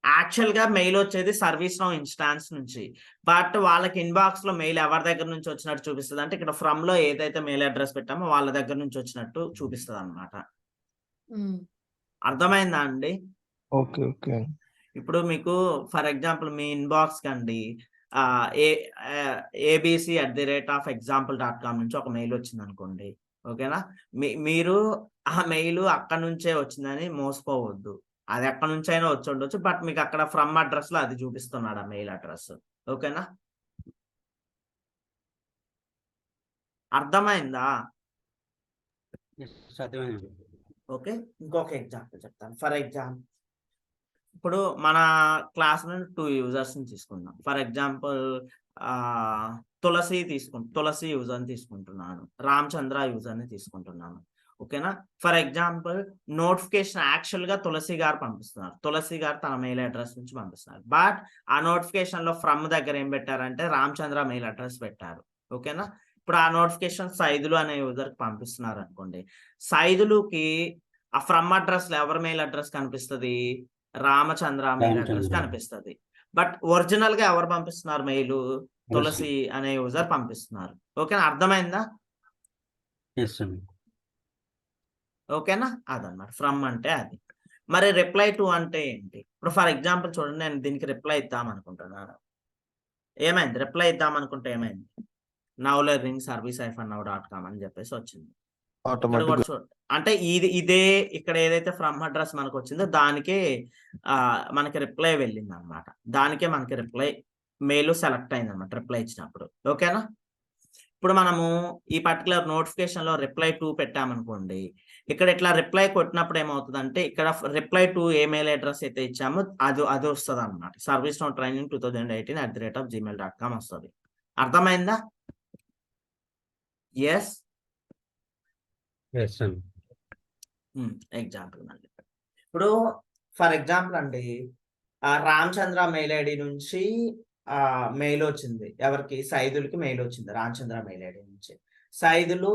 యాక్చువల్ గా మెయిల్ వచ్చేది సర్వీస్ నౌ ఇన్స్టాన్స్ నుంచి, బట్ వాళ్ళకి ఇన్బాక్స్ లో మెయిల్ ఎవరి దగ్గర నుంచి వచ్చినట్టు చూపిస్తుంది అంటే ఇక్కడ ఫ్రమ్ లో ఏదైతే మెయిల్ అడ్రస్ పెట్టామో వాళ్ళ దగ్గర నుంచి వచ్చినట్టు చూపిస్తుంది అనమాట. అర్థమైందా అండి? Okay okay. ఇప్పుడు మీకు ఫర్ ఎగ్జాంపుల్ మీ ఇన్బాక్స్ కండి abc@example.com నుంచి ఒక మెయిల్ వచ్చింది అనుకోండి. ఓకేనా? మీరు ఆ మెయిల్ అక్కడ నుంచే వచ్చిందని మోసపోవద్దు. అది ఎక్కడి నుంచి అయినా వచ్చి ఉండొచ్చు, బట్ మీకు అక్కడ ఫ్రమ్ అడ్రస్ లో అది చూపిస్తున్నాడు ఆ మెయిల్ అడ్రస్. ఓకేనా? అర్థమైందా? ఓకే, ఇంకొక ఎగ్జాంపుల్ చెప్తాను. ఫర్ ఎగ్జాంపుల్ ఇప్పుడు మన క్లాస్ నుండి 2 యూజర్స్ ని తీసుకుందాం. ఫర్ ఎగ్జాంపుల్ తులసి యూజర్ ని తీసుకుంటున్నాను, రామచంద్ర యూజర్ ని తీసుకుంటున్నాను. ఓకేనా? ఫర్ ఎగ్జాంపుల్ నోటిఫికేషన్ యాక్చువల్ గా తులసి గారు పంపిస్తున్నారు. తులసి గారు తన మెయిల్ అడ్రస్ నుంచి పంపిస్తున్నారు. బట్ ఆ నోటిఫికేషన్ లో ఫ్రమ్ దగ్గర ఏం పెట్టారంటే రామచంద్ర మెయిల్ అడ్రస్ పెట్టారు. ఓకేనా? ఇప్పుడు ఆ నోటిఫికేషన్ సైదులు అనే యూజర్ కి పంపిస్తున్నారు అనుకోండి. సైదులుకి ఆ ఫ్రమ్ అడ్రస్ లో ఎవరి మెయిల్ అడ్రస్ కనిపిస్తుంది? రామచంద్ర మెయిల్ అడ్రస్ కనిపిస్తుంది. బట్ ఒరిజినల్ గా ఎవరు పంపిస్తున్నారు మెయిల్? తులసి అనే యూజర్ పంపిస్తున్నారు. ఓకేనా? అర్థమైందా? ఓకేనా? అదన్నమాట ఫ్రమ్ అంటే అది. మరి రిప్లై టు అంటే ఏంటి? ఇప్పుడు ఫర్ ఎగ్జాంపుల్ చూడండి, నేను దీనికి రిప్లై ఇద్దాం అనుకుంటున్నాను. ఏమైంది? రిప్లై ఇద్దాం అనుకుంటే ఏమైంది? నౌ లెర్నింగ్ service-now.com అని చెప్పేసి వచ్చింది. ఇక్కడ కూడా చూడండి, అంటే ఇదే ఇక్కడ ఏదైతే ఫ్రమ్ అడ్రస్ మనకు వచ్చిందో దానికే మనకి రిప్లై వెళ్ళింది అనమాట. దానికే మనకి రిప్లై మెయిల్ సెలెక్ట్ అయింది అనమాట రిప్లై ఇచ్చినప్పుడు. ఓకేనా? ఇప్పుడు మనము ఈ పర్టికులర్ నోటిఫికేషన్ లో రిప్లై టు పెట్టామనుకోండి, ఇక్కడ ఇట్లా రిప్లై కొట్టినప్పుడు ఏమవుతుందంటే ఇక్కడ reply to A mail address అయితే ఇచ్చామో అది వస్తుంది అనమాట. service-now-training 2018@gmail.com వస్తుంది. అర్థమైందా? ఎస్, ఎగ్జాంపుల్ మళ్ళీ. ఇప్పుడు ఫర్ ఎగ్జాంపుల్ అండి, రామచంద్ర మెయిల్ ఐడి నుంచి మెయిల్ వచ్చింది. ఎవరికి? సైదులకి మెయిల్ వచ్చింది రామచంద్ర మెయిల్ ఐడి నుంచి. సైదులు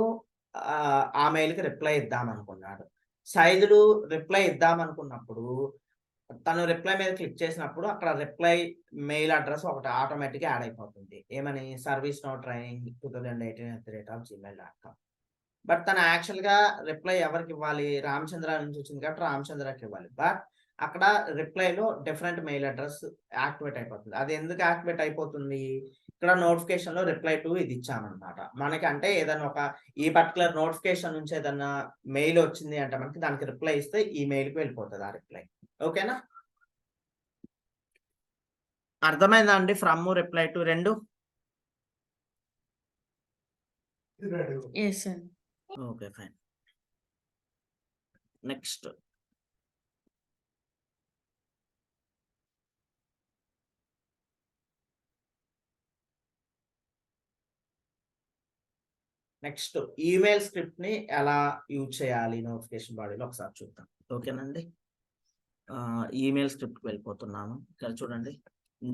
ఆ మెయిల్కి రిప్లై ఇద్దాం అనుకున్నాడు. సైదులు రిప్లై ఇద్దాం అనుకున్నప్పుడు తను రిప్లై మీద క్లిక్ చేసినప్పుడు అక్కడ రిప్లై మెయిల్ అడ్రస్ ఒకటి ఆటోమేటిక్గా యాడ్ అయిపోతుంది. ఏమని? service-now-training 2018@gmail.com. బట్ తను యాక్చువల్ గా రిప్లై ఎవరికి ఇవ్వాలి? రామచంద్ర నుంచి వచ్చింది కాబట్టి రామచంద్రకి ఇవ్వాలి. బట్ అక్కడ రిప్లైలో డిఫరెంట్ మెయిల్ అడ్రస్ యాక్టివేట్ అయిపోతుంది. అది ఎందుకు యాక్టివేట్ అయిపోతుంది? ఇక్కడ నోటిఫికేషన్ లో రిప్లై టు ఇది ఇచ్చామన్నమాట. మనకి అంటే ఏదైనా ఒక ఈ పర్టికులర్ నోటిఫికేషన్ నుంచి ఏదన్నా మెయిల్ వచ్చింది అంటే మనకి దానికి రిప్లై ఇస్తే ఈ మెయిల్కి వెళ్ళిపోతుంది ఆ రిప్లై. ఓకేనా? అర్థమైందా అండి? ఫ్రమ్ రిప్లై టు రెండు. Yes, sir. Okay fine. Next email script ని ఎలా యూజ్ చేయాలి నోటిఫికేషన్ బాడీలో ఒకసారి చూద్దాం. ఓకేనండి, ఈమెయిల్ స్క్రిప్ట్ వెళ్ళిపోతున్నాను. ఇక్కడ చూడండి,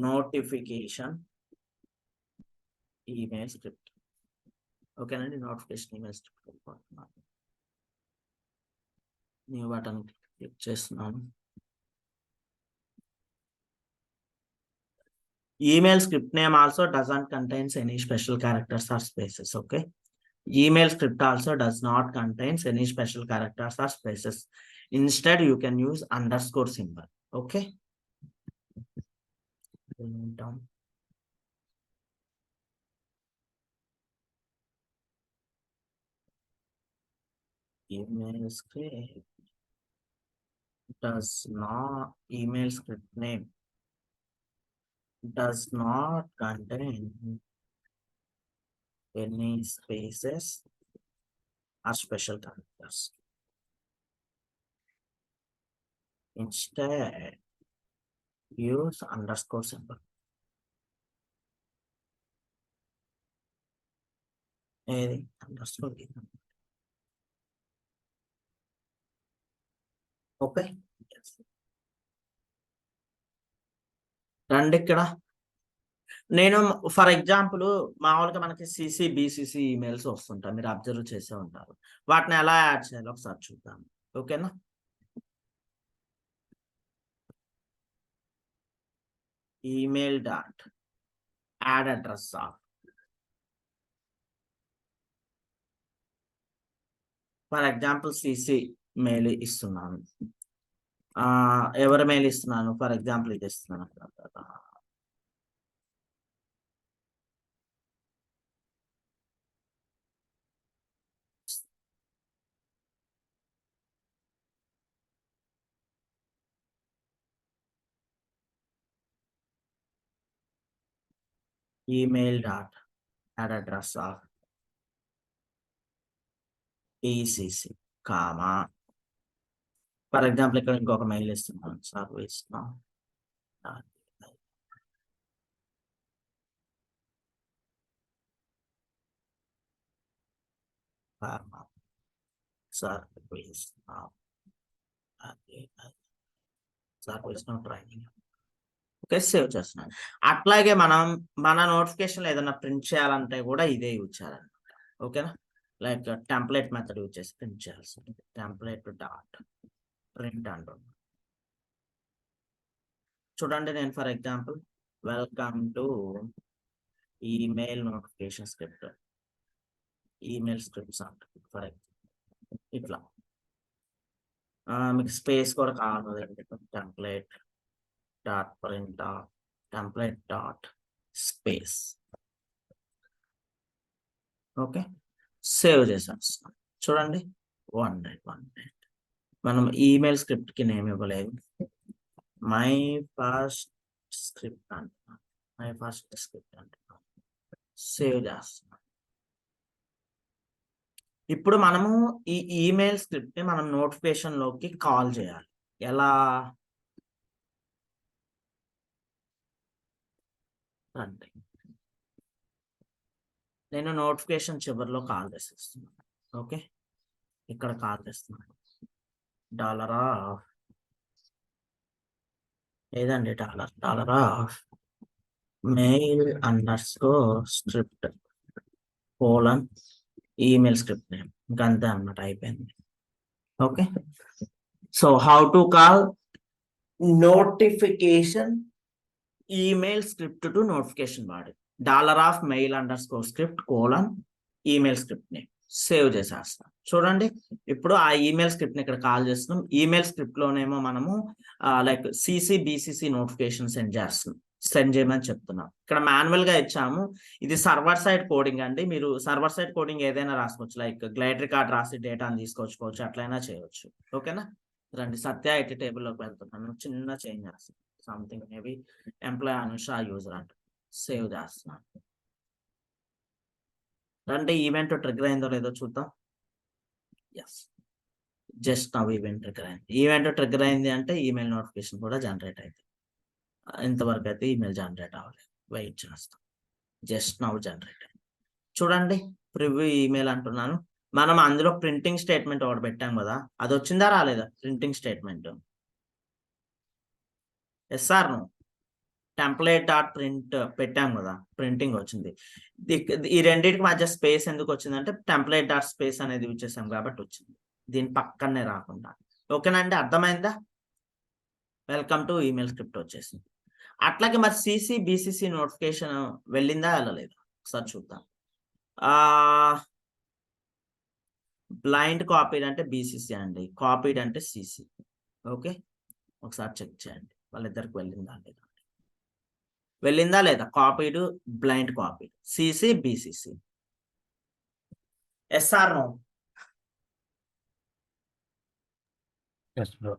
నోటిఫికేషన్ ఈమెయిల్ స్క్రిప్ట్. ఓకేనండి, నోటిఫికేషన్ ఈమెయిల్ స్క్రిప్ట్ వెళ్ళిపోతున్నాను. న్యూ బటన్ క్లిక్ చేస్తున్నాను. Email script name also doesn't contains any special characters or spaces. Okay, email script also does not contains any special characters or spaces. Instead, you can use underscore symbol. Okay. Down. Email script does not, email script name does not contain any spaces or special characters. Instead, use underscore symbol. Underscore. Okay, రండి. ఇక్కడ నేను for example మామూలుగా మనకి CC బిసిసి emails వస్తుంటాయి, మీరు observe చేసే ఉంటారు. వాటిని ఎలా యాడ్ చేయాలో ఒకసారి చూద్దాం. ఓకేనా? Email dot add address of, for example CC mail ఇస్తున్నాను. ఎవరి మెయిల్ ఇస్తున్నాను? ఫర్ ఎగ్జాంపుల్ ఇది ఇస్తున్నాను. Email dot add address of ECC comma, for example ఇక్కడ ఇంకొక మెయిల్ ఇస్తున్నాను, service service training. Okay, save చేస్తున్నాను. అట్లాగే మనం మన నోటిఫికేషన్ ఏదైనా ప్రింట్ చేయాలంటే కూడా ఇదే యూజ్ చేయాలన్నమాట. ఓకేనా? లైక్ టెంప్లెట్ మెథడ్ యూజ్ చేసి ప్రింట్ చేయాల్సి ఉంటుంది. టెంప్లెట్ డాట్ ప్రింట్ అంటున్నాను. చూడండి, నేను for example welcome to email notification script, email scripts అంటుంది. ఫర్ ఎగ్జాంపుల్ ఇట్లా మీకు స్పేస్ కూడా కావాలి. Template dot print template dot space. Okay, save చేసేస్తాం. చూడండి, 1 మనం ఈమెయిల్ స్క్రిప్ట్ కి నేమ్ ఇవ్వలేదు, మై ఫస్ట్ స్క్రిప్ట్ అంటున్నాం. మై ఫస్ట్ స్క్రిప్ట్ అంటున్నాం. సేవ్ చేస్తున్నాం. ఇప్పుడు మనము ఈ ఈమెయిల్ స్క్రిప్ట్ ని మనం నోటిఫికేషన్ లోకి కాల్ చేయాలి. ఎలా? అంటే నేను నోటిఫికేషన్ చివరిలో కాల్ చేసేస్తున్నాను. ఓకే, ఇక్కడ కాల్ చేస్తున్నాను. డాలర్ ఆఫ్ ఏదండి, dollar of mail underscore script colon email script name. ఇంకా అంతే అన్నమాట, అయిపోయింది. Okay, so how to call notification email script to notification body. Dollar of mail underscore script colon email script name. Save చేసేస్తాం. చూడండి ఇప్పుడు ఆ email script ని ఇక్కడ కాల్ చేస్తున్నాం. ఈమెయిల్ స్క్రిప్ట్ లోనేమో మనము లైక్ బీసీసీ నోటిఫికేషన్ సెండ్ చేయమని చెప్తున్నాం. ఇక్కడ మాన్యువల్ గా ఇచ్చాము. ఇది సర్వర్ సైడ్ కోడింగ్ అండి. మీరు సర్వర్ సైడ్ కోడింగ్ ఏదైనా రాసుకోవచ్చు. లైక్ గ్లైడ్ రికార్డ్ రాసి డేటాను తీసుకొచ్చుకోవచ్చు, అట్లయినా చేయొచ్చు. ఓకేనా. రండి సత్య ఐటీ టేబుల్ లోకి వెళ్తున్నాను. చిన్న చేంజ్ చేస్తాను. Something maybe employee Anusha user అంట. సేవ్ చేస్తున్నాను. రండి ఈవెంట్ ట్రిగర్ అయిందో లేదో చూద్దాం. Yes, just now event trigger అయింది. ఈవెంట్ ట్రిగర్ అయింది అంటే ఈమెయిల్ నోటిఫికేషన్ కూడా జనరేట్ అయింది. ఇంతవరకు అయితే ఈమెయిల్ జనరేట్ అవ్వలేదు. వెయిట్ చేస్తాం. జస్ట్ నవ్ జనరేట్ అయింది. చూడండి ప్రివ్యూ ఈమెయిల్ అంటున్నాను. మనం అందులో ప్రింటింగ్ స్టేట్మెంట్ ఒకటి పెట్టాం కదా, అది వచ్చిందా రాలేదా? Printing statement yes or no template dot print పెట్టాం కదా, ప్రింటింగ్ వచ్చింది. ఈ రెండింటికి మధ్య స్పేస్ ఎందుకు వచ్చిందంటే టెంప్లేట్ డాట్ స్పేస్ అనేది యూజ్ చేసాం కాబట్టి వచ్చింది, దీని పక్కనే రాకుండా. ఓకేనండి, అర్థమైందా? వెల్కమ్ టు ఈమెయిల్ స్క్రిప్ట్ వచ్చేసింది. అట్లాగే మరి బీసీసీ నోటిఫికేషన్ వెళ్ళిందా వెళ్ళలేదు ఒకసారి చూద్దాం. బ్లైండ్ కాపీడ్ అంటే బీసీసీ అండి, కాపీడ్ అంటే సిసి. ఓకే, ఒకసారి చెక్ చేయండి వాళ్ళిద్దరికి వెళ్ళిందా లేదా. వెళ్ళిందా లేదా? Copied, blind copied, CC BCC. Yes or no? Yes bro.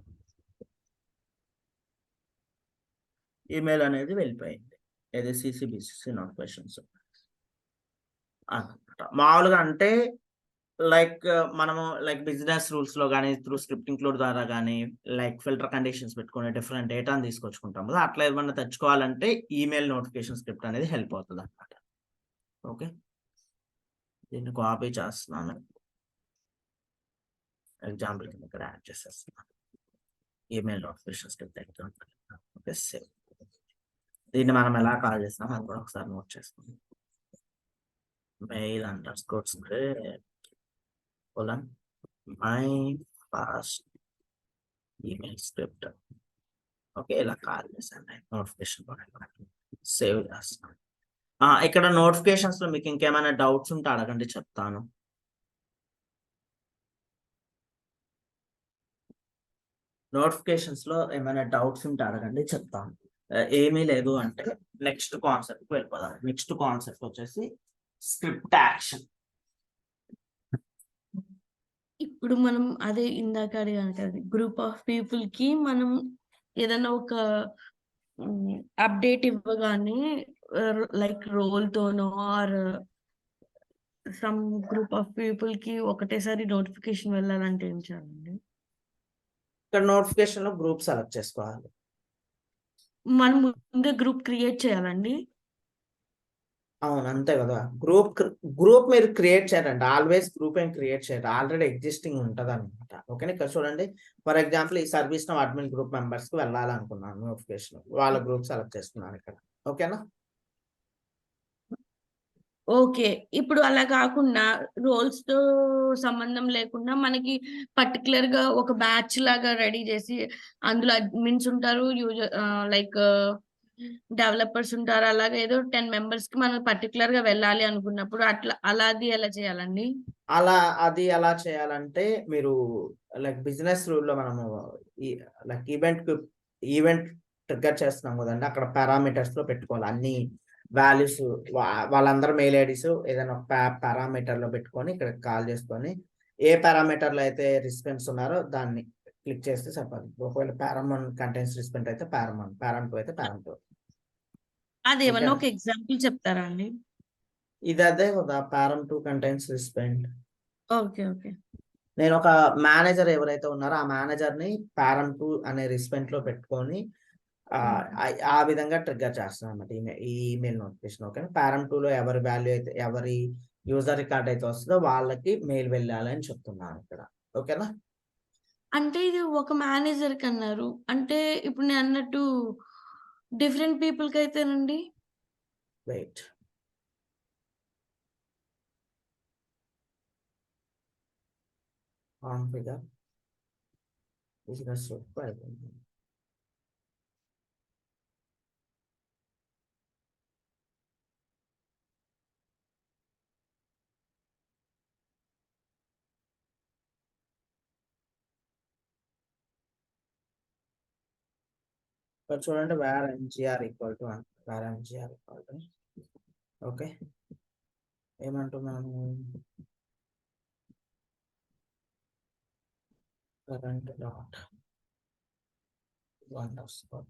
Email అనేది వెళ్ళిపోయింది. ఏది బీసీసీ నోటిఫికేషన్స్ అనమాట. మామూలుగా అంటే లైక్ మనము లైక్ బిజినెస్ రూల్స్ లో కానీ త్రూ స్క్రిప్ట్ ఇంక్లూడ్ ద్వారా కానీ లైక్ ఫిల్టర్ కండిషన్స్ పెట్టుకుని డిఫరెంట్ డేటాను తీసుకొచ్చుకుంటాం కదా, అట్లా ఏమన్నా తెచ్చుకోవాలంటే ఈమెయిల్ నోటిఫికేషన్ స్క్రిప్ట్ అనేది హెల్ప్ అవుతుంది అనమాట. ఓకే, దీన్ని కాపీ చేస్తున్నాను. ఎగ్జాంపుల్ కింద ఇక్కడ యాడ్ చేసేస్తున్నాను. Email notification script. Okay, save. దీన్ని మనం ఎలా కాల్ చేస్తాం అది కూడా ఒకసారి నోట్ చేసుకుందాం. Mail underscore script my first email script. Okay, ఇలా కాల్ చేశాను. నోటిఫికేషన్ సేవ్ చేస్తాను. ఇక్కడ నోటిఫికేషన్స్ లో మీకు ఇంకేమైనా డౌట్స్ ఉంటే అడగండి, చెప్తాను. నోటిఫికేషన్స్ లో ఏమైనా డౌట్స్ ఉంటే అడగండి, చెప్తాను. ఏమీ లేదు అంటే నెక్స్ట్ కాన్సెప్ట్ వెళ్ళిపోదాం. నెక్స్ట్ కాన్సెప్ట్ వచ్చేసి స్క్రిప్ట్ యాక్షన్. ఇప్పుడు మనం అదే ఇందాక అడిగాను, గ్రూప్ ఆఫ్ పీపుల్ కి మనం ఏదైనా ఒక అప్డేట్ ఇవ్వగానే లైక్ రోల్ తోనో or some group of people కి ఒకటేసారి నోటిఫికేషన్ వెళ్ళాలంటే ఏం చేయాలండి? ఇక్కడ నోటిఫికేషన్ లో గ్రూప్ సెలెక్ట్ చేసుకోవాలి. మనం ముందే గ్రూప్ క్రియేట్ చేయాలండి? అవును, అంతే కదా. గ్రూప్ మీరు క్రియేట్ చేయాలండి. ఆల్వేస్ గ్రూప్ ఏం క్రియేట్ చేయాలి, ఆల్రెడీ ఎగ్జిస్టింగ్ ఉంటుంది అనమాట. ఓకేనా. ఇక్కడ చూడండి, ఫర్ ఎగ్జాంపుల్ ఈ service now admin group members కి వెళ్ళాలనుకున్నాను నోటిఫికేషన్, వాళ్ళ గ్రూప్ సెలెక్ట్ చేసుకున్నాను ఇక్కడ. ఓకేనా. ఓకే, ఇప్పుడు అలా కాకుండా రోల్స్ తో సంబంధం లేకుండా మనకి పర్టికులర్ గా ఒక బ్యాచ్ లాగా రెడీ చేసి అందులో అడ్మిన్స్ ఉంటారు, యూజర్ లైక్ డెవలపర్స్ ఉంటారు, అలాగే ఏదో 10 మెంబర్స్ కి మనం పర్టికులర్ గా వెళ్ళాలి అనుకున్నప్పుడు అలాది ఎలా చేయాలండి? అది ఎలా చేయాలంటే మీరు లైక్ బిజినెస్ రూల్ లో మనము లైక్ ఈవెంట్ ట్రిగ్గర్ చేస్తున్నాం కదండి, అక్కడ పారామీటర్స్ లో పెట్టుకోవాలి అన్ని వాల్యూస్. వాళ్ళందరూ మెయిల్ ఐడీస్ ఏదైనా ఒక పారామీటర్ లో పెట్టుకొని ఇక్కడ కాల్ చేసుకొని ఏ పారామీటర్ లో అయితే రిస్పెన్స్ ఉన్నారో దాన్ని క్లిక్ చేస్తే సరిపోతుంది. ఒకవేళ పారామన్ కంటెంట్స్ రిస్పెంట్ అయితే పారామన్, పారామ్ 2 అయితే పారామ్ 2. అదేమన్నా ఒక ఎగ్జాంపుల్ చెప్తారా అండి? ఇది అదే కదా, param 2 contents recipient. Okay, okay. నేను ఒక మేనేజర్ ఎవరైతే ఉన్నారో ఆ మేనేజర్ ని పారామ్ 2 అనే రిస్పెంట్ లో పెట్టుకొని ఆ విధంగా ట్రిగ్గర్ చేస్తాను అనమాట ఈ ఈమెయిల్ నోటిఫికేషన్. ఓకే, పారామ్ 2 లో ఎవరి వాల్యూ అయితే ఎవరి యూజర్ రికార్డ్ అయితే వస్తుందో వాళ్ళకి మెయిల్ వెళ్ళాలి అని చెప్తున్నాను ఇక్కడ. ఓకేనా. అంటే ఇది ఒక మేనేజర్ కి అన్నారు అంటే ఇప్పుడు నేను అన్నట్టు డిఫరెంట్ పీపుల్ కి అయితేనండి? వెయిట్, కాన్ఫిగర్ బిజినెస్ అయిపోయింది. ఇక్కడ చూడండి where MGR equal to where MGR equal to okay ఏమంటున్నాను current dot underscore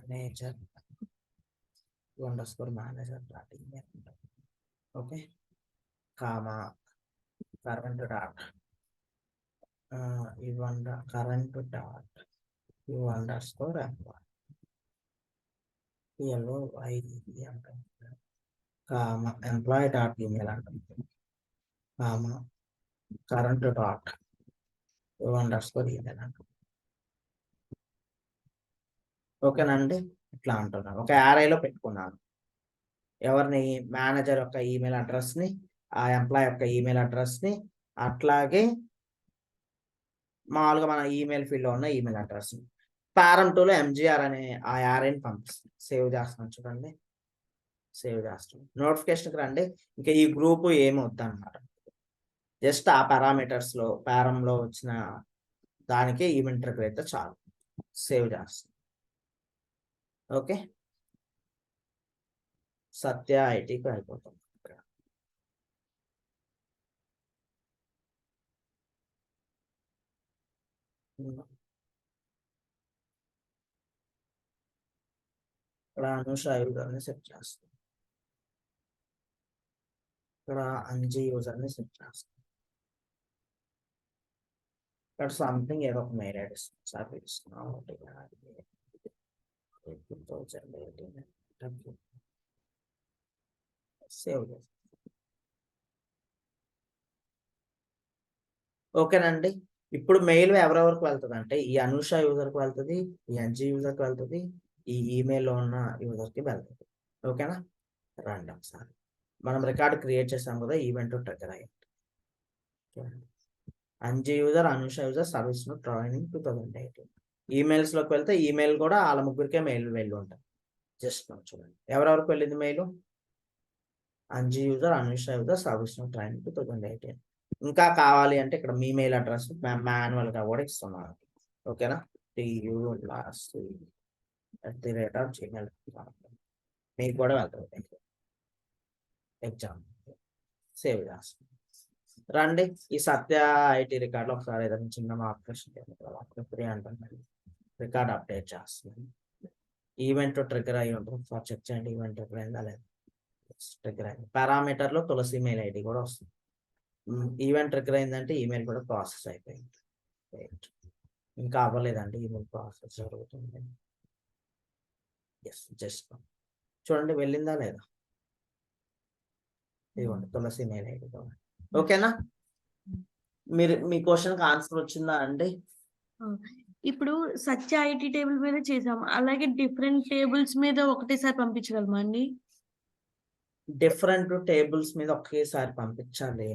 manager underscore manager dot email okay comma current dot ఇవ్వండి current dot u underscore employee PLO ID అంటాం comma employee dot email అంటాం comma current dot u underscore email అంటాం ఓకేనండి ఇట్లా అంటున్నాను ఒక యారైలో పెట్టుకున్నాను ఎవరిని మేనేజర్ యొక్క ఈమెయిల్ అడ్రస్ని ఆ ఎంప్లాయ్ యొక్క ఈమెయిల్ అడ్రస్ని అట్లాగే మామూలుగా మన ఈమెయిల్ ఫీల్డ్లో ఉన్న ఈమెయిల్ అడ్రస్ని పారం టూలో ఎంజిఆర్ అనే ఆ యారైని పంపిస్తాం సేవ్ చేస్తున్నాం చూడండి సేవ్ చేస్తాం నోటిఫికేషన్కి రండి ఇంకా ఈ గ్రూప్ ఏమి వద్దన్నమాట జస్ట్ ఆ పారామీటర్స్లో పారంలో వచ్చిన దానికి ఈవెంట్ ట్రిగర్ అయితే చాలు సేవ్ చేస్తాం ఓకే సత్య ఐటీకి అయిపోతాం ఇక్కడ అనుష యూజర్ని సెట్ చేస్తాం ఇక్కడ అంజీ యూజర్ని సెట్ చేస్తాం ఇక్కడ సంథింగ్ ఏదో ఒక మెయిల్ ఐడి సర్వీస్ సేవ్ చేస్తాం ఓకేనండి ఇప్పుడు మెయిల్ ఎవరెవరికి వెళ్తుంది అంటే ఈ అనుష యూజర్కి వెళ్తుంది ఈ ఎన్జీ యూజర్కి వెళ్తుంది ఈ ఈమెయిల్లో ఉన్న యూజర్కి వెళ్తుంది ఓకేనా రండి ఒకసారి మనం రికార్డ్ క్రియేట్ చేసాం కదా ఈవెంట్ ట్రిగ్గర్ అయ్యింది NG user Anusha user service training 2018 ఈమెయిల్స్లోకి వెళ్తే ఈమెయిల్ కూడా వాళ్ళ ముగ్గురికే మెయిల్ వెళ్ళి ఉంటాయి జస్ట్ చూడండి ఎవరెవరికి వెళ్ళింది mail NG user Anusha user service training 2018 ఇంకా కావాలి అంటే ఇక్కడ మీ మెయిల్ అడ్రస్ మాన్యువల్గా కూడా ఇస్తున్నాను ఓకేనా TU@gmail మీకు కూడా వెళ్తుంది ఎగ్జామ్ సేవ్ చేస్తాం రండి ఈ సత్య ఐటీ రికార్డులో ఒకసారి ఏదైనా చిన్న మార్పు ఫ్రీ అంటున్నాను రికార్డ్ అప్డేట్ చేస్తున్నాను ఈవెంట్ ట్రిగ్గర్ అయ్యి ఉంటుంది ఒకసారి చెక్ చేయండి ఈవెంట్ ట్రిగ్గర్ అయిందా లేదా ట్రిగ్గర్ అయింది పారామీటర్లో తులసి మెయిల్ ఐడి కూడా వస్తుంది ఈవెంట్ ట్రిగ్గర్ అయిందంటే ఈమెయిల్ కూడా ప్రాసెస్ అయిపోయింది ఇంకా అవ్వలేదండి ఈమెయిల్ ప్రాసెస్ జరుగుతుంది జస్ట్ చూడండి వెళ్ళిందా లేదా ఇదిగోండి తులసి మెయిల్ ఐడి ఓకేనా మీ క్వశ్చన్కి ఆన్సర్ వచ్చిందా అండి ఇప్పుడు సత్య ఐటీ టేబుల్ మీద చేసాం అలాగే డిఫరెంట్ టేబుల్స్ మీద ఒకటేసారి పంపించగలమా అండి డిఫరెంట్ టేబుల్స్ మీద ఒకేసారి పంపించాలి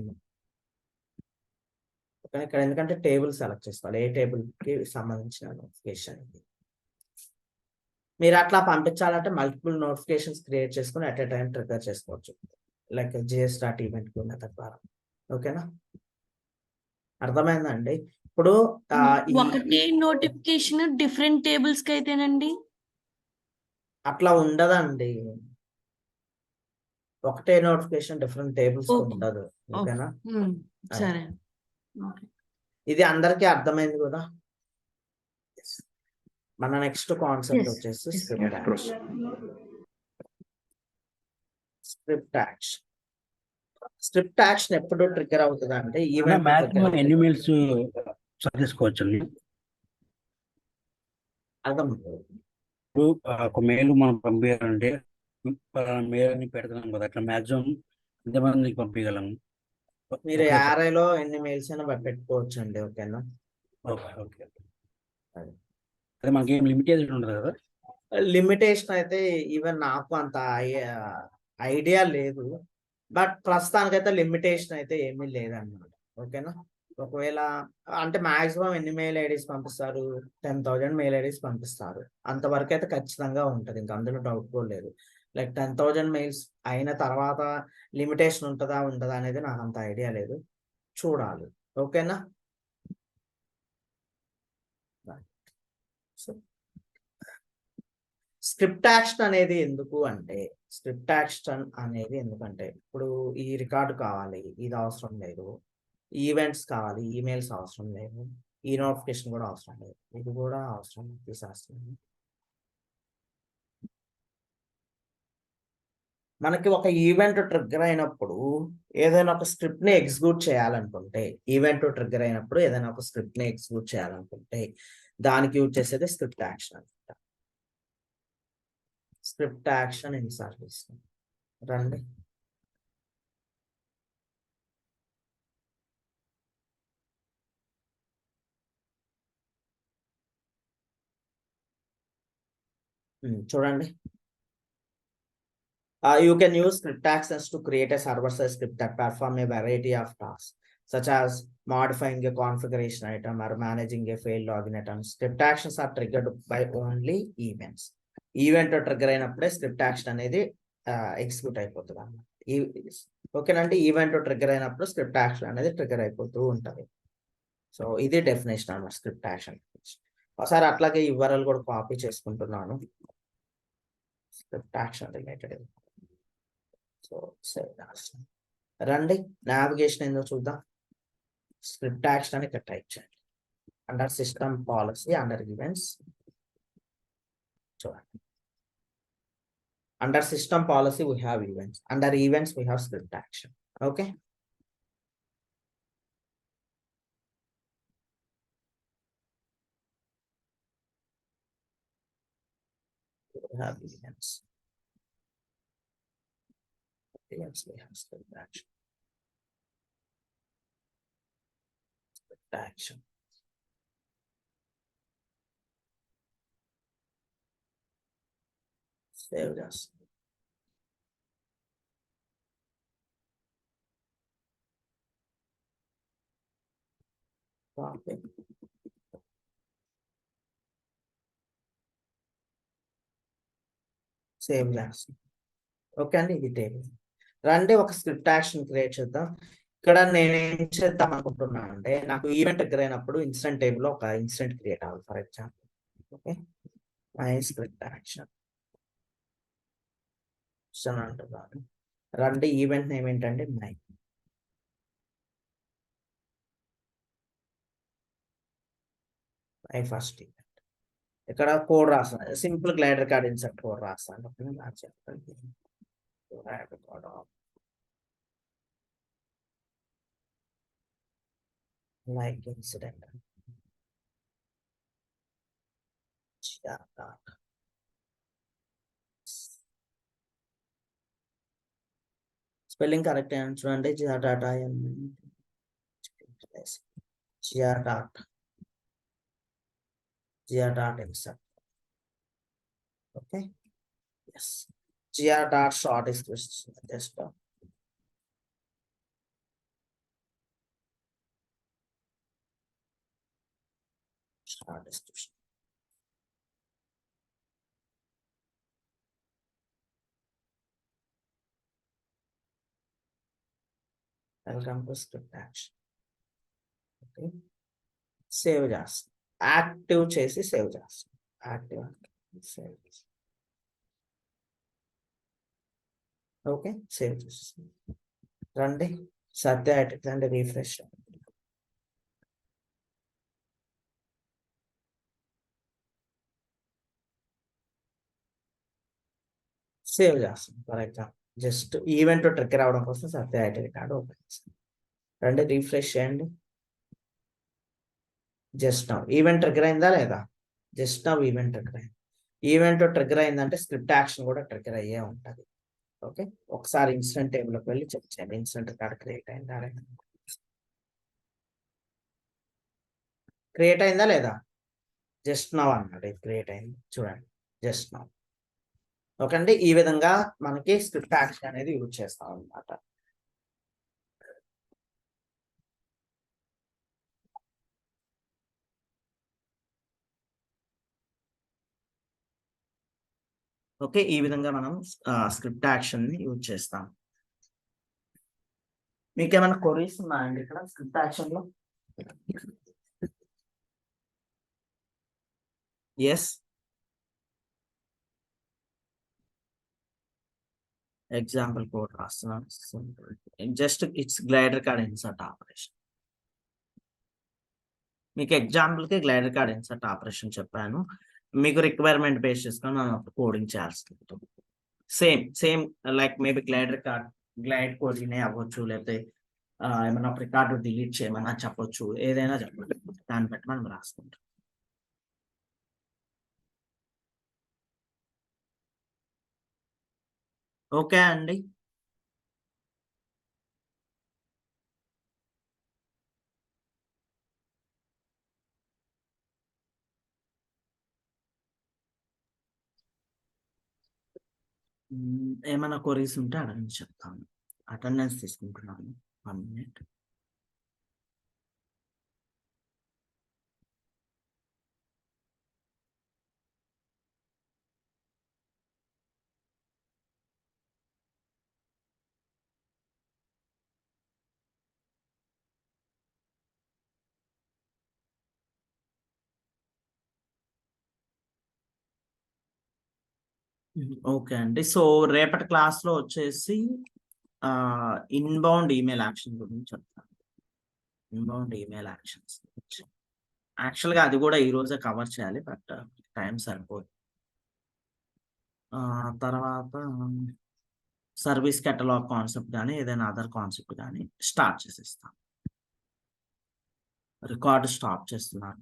కానీ ఇక్కడ ఎందుకంటే టేబుల్ సెలెక్ట్ చేసుకోవాలి ఏ టేబుల్కి సంబంధించిన నోటిఫికేషన్ మీరు అట్లా పంపించాలంటే మల్టిపుల్ నోటిఫికేషన్స్ క్రియేట్ చేసుకుని అట్ ఏ టైం ట్రిగ్గర్ చేసుకోవచ్చు లైక్ JS.event మెథడ్ ద్వారా ఓకేనా అర్థమైందండి ఇప్పుడు ఒకటే నోటిఫికేషన్ డిఫరెంట్ టేబుల్స్ కి అయితేనండి అట్లా ఉండదండి ఒకటే నోటిఫికేషన్ డిఫరెంట్ టేబుల్స్ ఉండదు ఓకేనా సరే ఇది అందరికీ అర్థమైంది కదా మన నెక్స్ట్ కాన్సెప్ట్ వచ్చేసి స్క్రిప్ట్ యాక్షన్ స్క్రిప్ట్ యాక్షన్ ఎప్పుడు ట్రిగ్గర్ అవుతుంది అంటే ఈవెంట్ ఎన్ని మెయిల్స్ చేసుకోవచ్చు అర్థం ఇప్పుడు ఒక మెయిల్ మనం పంపించాలంటే మెయిల్ అని పెడతాం కదా అట్లా మాక్సిమం ఎంతమందికి పంపించగలము మీరు యారైలో ఎన్ని మెయిల్స్ అయినా పెట్టుకోవచ్చు అండి ఓకేనా ఓకే అదే మనకి ఏం లిమిటేషన్ ఉండదు కదా లిమిటేషన్ అయితే ఈవెన్ నాకు అంత ఐడియా లేదు బట్ ప్రస్తుతానికైతే లిమిటేషన్ అయితే ఏమీ లేదన్నమాట ఓకేనా ఒకవేళ అంటే మాక్సిమం ఎన్ని మెయిల్ ఐడీస్ పంపిస్తారు 10,000 మెయిల్ ఐడీస్ పంపిస్తారు అంతవరకు అయితే ఖచ్చితంగా ఉంటుంది ఇంకా అందులో డౌట్ కూడా లేదు లైక్ 10,000 మెయిల్స్ అయిన తర్వాత లిమిటేషన్ ఉంటుందా ఉండదా అనేది నాకు అంత ఐడియా లేదు చూడాలి ఓకేనా స్క్రిప్ట్ యాక్షన్ అనేది ఎందుకంటే ఇప్పుడు ఈ రికార్డు కావాలి, ఇది అవసరం లేదు. ఈవెంట్స్ కావాలి, ఈమెయిల్స్ అవసరం లేదు. ఈ నోటిఫికేషన్ కూడా అవసరం లేదు, ఇది కూడా అవసరం తీసేస్తున్నాను. మనకి ఒక ఈవెంట్ ట్రిగ్గర్ అయినప్పుడు ఏదైనా ఒక స్క్రిప్ట్ ని ఎగ్జిక్యూట్ చేయాలనుకుంటే, దానికి యూజ్ చేసేది స్క్రిప్ట్ యాక్షన్ అనమాట. స్క్రిప్ట్ యాక్షన్ ఎన్నిసార్లు ఇస్తాం రండి. చూడండి. You can use script actions to create a server-side script that perform a variety of tasks, such as modifying a configuration item or managing a failed login item. Script actions are triggered by only events. Event trigger అయినప్పుడే script action అనేది execute అయిపోతుంది అన్నమాట. ఓకేనండి, event trigger అయినప్పుడు script action అనేది trigger అయిపోతూ ఉంటుంది. So ఇది డెఫినేషన్ అన్నమాట స్క్రిప్ట్ యాక్షన్. ఒకసారి అట్లాగే URL కూడా కాపీ చేసుకుంటున్నాను, స్క్రిప్ట్ యాక్షన్ రిలేటెడ్. సో రండి, నావిగేషన్ ఏందో చూద్దాం. స్క్రిప్ట్ యాక్షన్ అని ఇక్కడ టైప్ చేయండి. Under system policy, under events చూడండి. Under system policy we have events, under events we have script action. Okay, we have events. Events we have script action. Script action. Save this. Copy. Save చేస్తాం. Okay అండి, ఇది table. రండి ఒక script action create చేద్దాం. ఇక్కడ నేను ఏం చేద్దాం అనుకుంటున్నాను అంటే, నాకు ఈవెంట్ దగ్గర అయినప్పుడు ఇన్సిడెంట్ టేబుల్ లో ఒక ఇన్సిడెంట్ క్రియేట్ అవ్వాలి. For example, okay, my script action అంటున్నాను. రండి, ఈవెంట్ నేమ్ ఏంటంటే మై ఫస్ట్ ఈవెంట్. ఇక్కడ కోడ్ రాస్తాను, simple GlideRecord insert code రాస్తాను. లైక్ ఇన్సిడెంట్ స్పెల్లింగ్ కరెక్ట్ అని చూడండి. GR dot insert. Okay, yes, gr dot short is desktop. Short description. Welcome to script action. Okay, save చేస్తాం. Active చేసి save చేస్తాం. Active save చేస్తాం. Okay, save చేస్తాం. రండి, సత్య రండి, రీఫ్రెష్. సేవ్ చేస్తాం. For example just event trigger అవడం కోసం సత్య ఐటీ రికార్డు ఓపెన్ చేస్తాం. రండి, రీఫ్రెష్ చేయండి. జస్ట్ నౌ ఈవెంట్ ట్రిగ్గర్ అయిందా లేదా? జస్ట్ నౌ ఈవెంట్ ట్రిగ్గర్ అయింది. ఈవెంట్ ట్రిగ్గర్ అయిందంటే స్క్రిప్ట్ యాక్షన్ కూడా ట్రిగ్గర్ అయ్యే ఉంటుంది. ఓకే, ఒకసారి ఇన్సిడెంట్ టేబుల్కి వెళ్ళి చెక్ చేయండి, ఇన్సిడెంట్ రికార్డ్ క్రియేట్ అయిందా లేదా? క్రియేట్ అయిందా లేదా? జస్ట్ నౌ అన్నాడు, ఇది క్రియేట్ అయింది చూడండి, జస్ట్ నౌ. ఓకే అండి, ఈ విధంగా మనకి స్క్రిప్ట్ యాక్షన్ అనేది యూజ్ చేస్తాం అన్నమాట. ఓకే, ఈ విధంగా మనం స్క్రిప్ట్ యాక్షన్ ని యూజ్ చేస్తాం. మీకు ఏమైనా క్వరీస్ ఉన్నాయండి ఇక్కడ స్క్రిప్ట్ యాక్షన్ లో? ఎస్, ఎగ్జాంపుల్ కోడ్ రాస్తున్నాను. Just it's glider card insert operation. మీకు ఎగ్జాంపుల్కి గ్లైడర్ కార్డ్ ఇన్సర్ట్ ఆపరేషన్ చెప్పాను. మీకు రిక్వైర్మెంట్ బేస్ చేసుకొని మనం కోడింగ్ చేయాల్సి ఉంటుంది. Same like maybe glide coding అవ్వచ్చు, లేకపోతే ఏమైనా ఒక రికార్డు డిలీట్ చేయమని చెప్పొచ్చు, ఏదైనా చెప్పండి, దాన్ని బట్టి మనం రాసుకుంటాం. ఓకే అండి. ఏమైనా క్వరీస్ ఉంటే అడగండి, చెప్తాను. అటెండెన్స్ తీసుకుంటున్నాను. 1 minute. ఓకే అండి. సో రేపటి క్లాస్లో వచ్చేసి ఇన్బౌండ్ ఈమెయిల్ యాక్షన్ గురించి చెప్తాను. ఇన్బౌండ్ ఈమెయిల్ యాక్షన్స్ యాక్చువల్గా అది కూడా ఈ రోజే కవర్ చేయాలి, బట్ టైం సరిపోదు. తర్వాత సర్వీస్ కెటలాగ్ కాన్సెప్ట్ కానీ ఏదైనా అదర్ కాన్సెప్ట్ కానీ స్టార్ట్ చేసేస్తాం. రికార్డు స్టాప్ చేస్తున్నాను.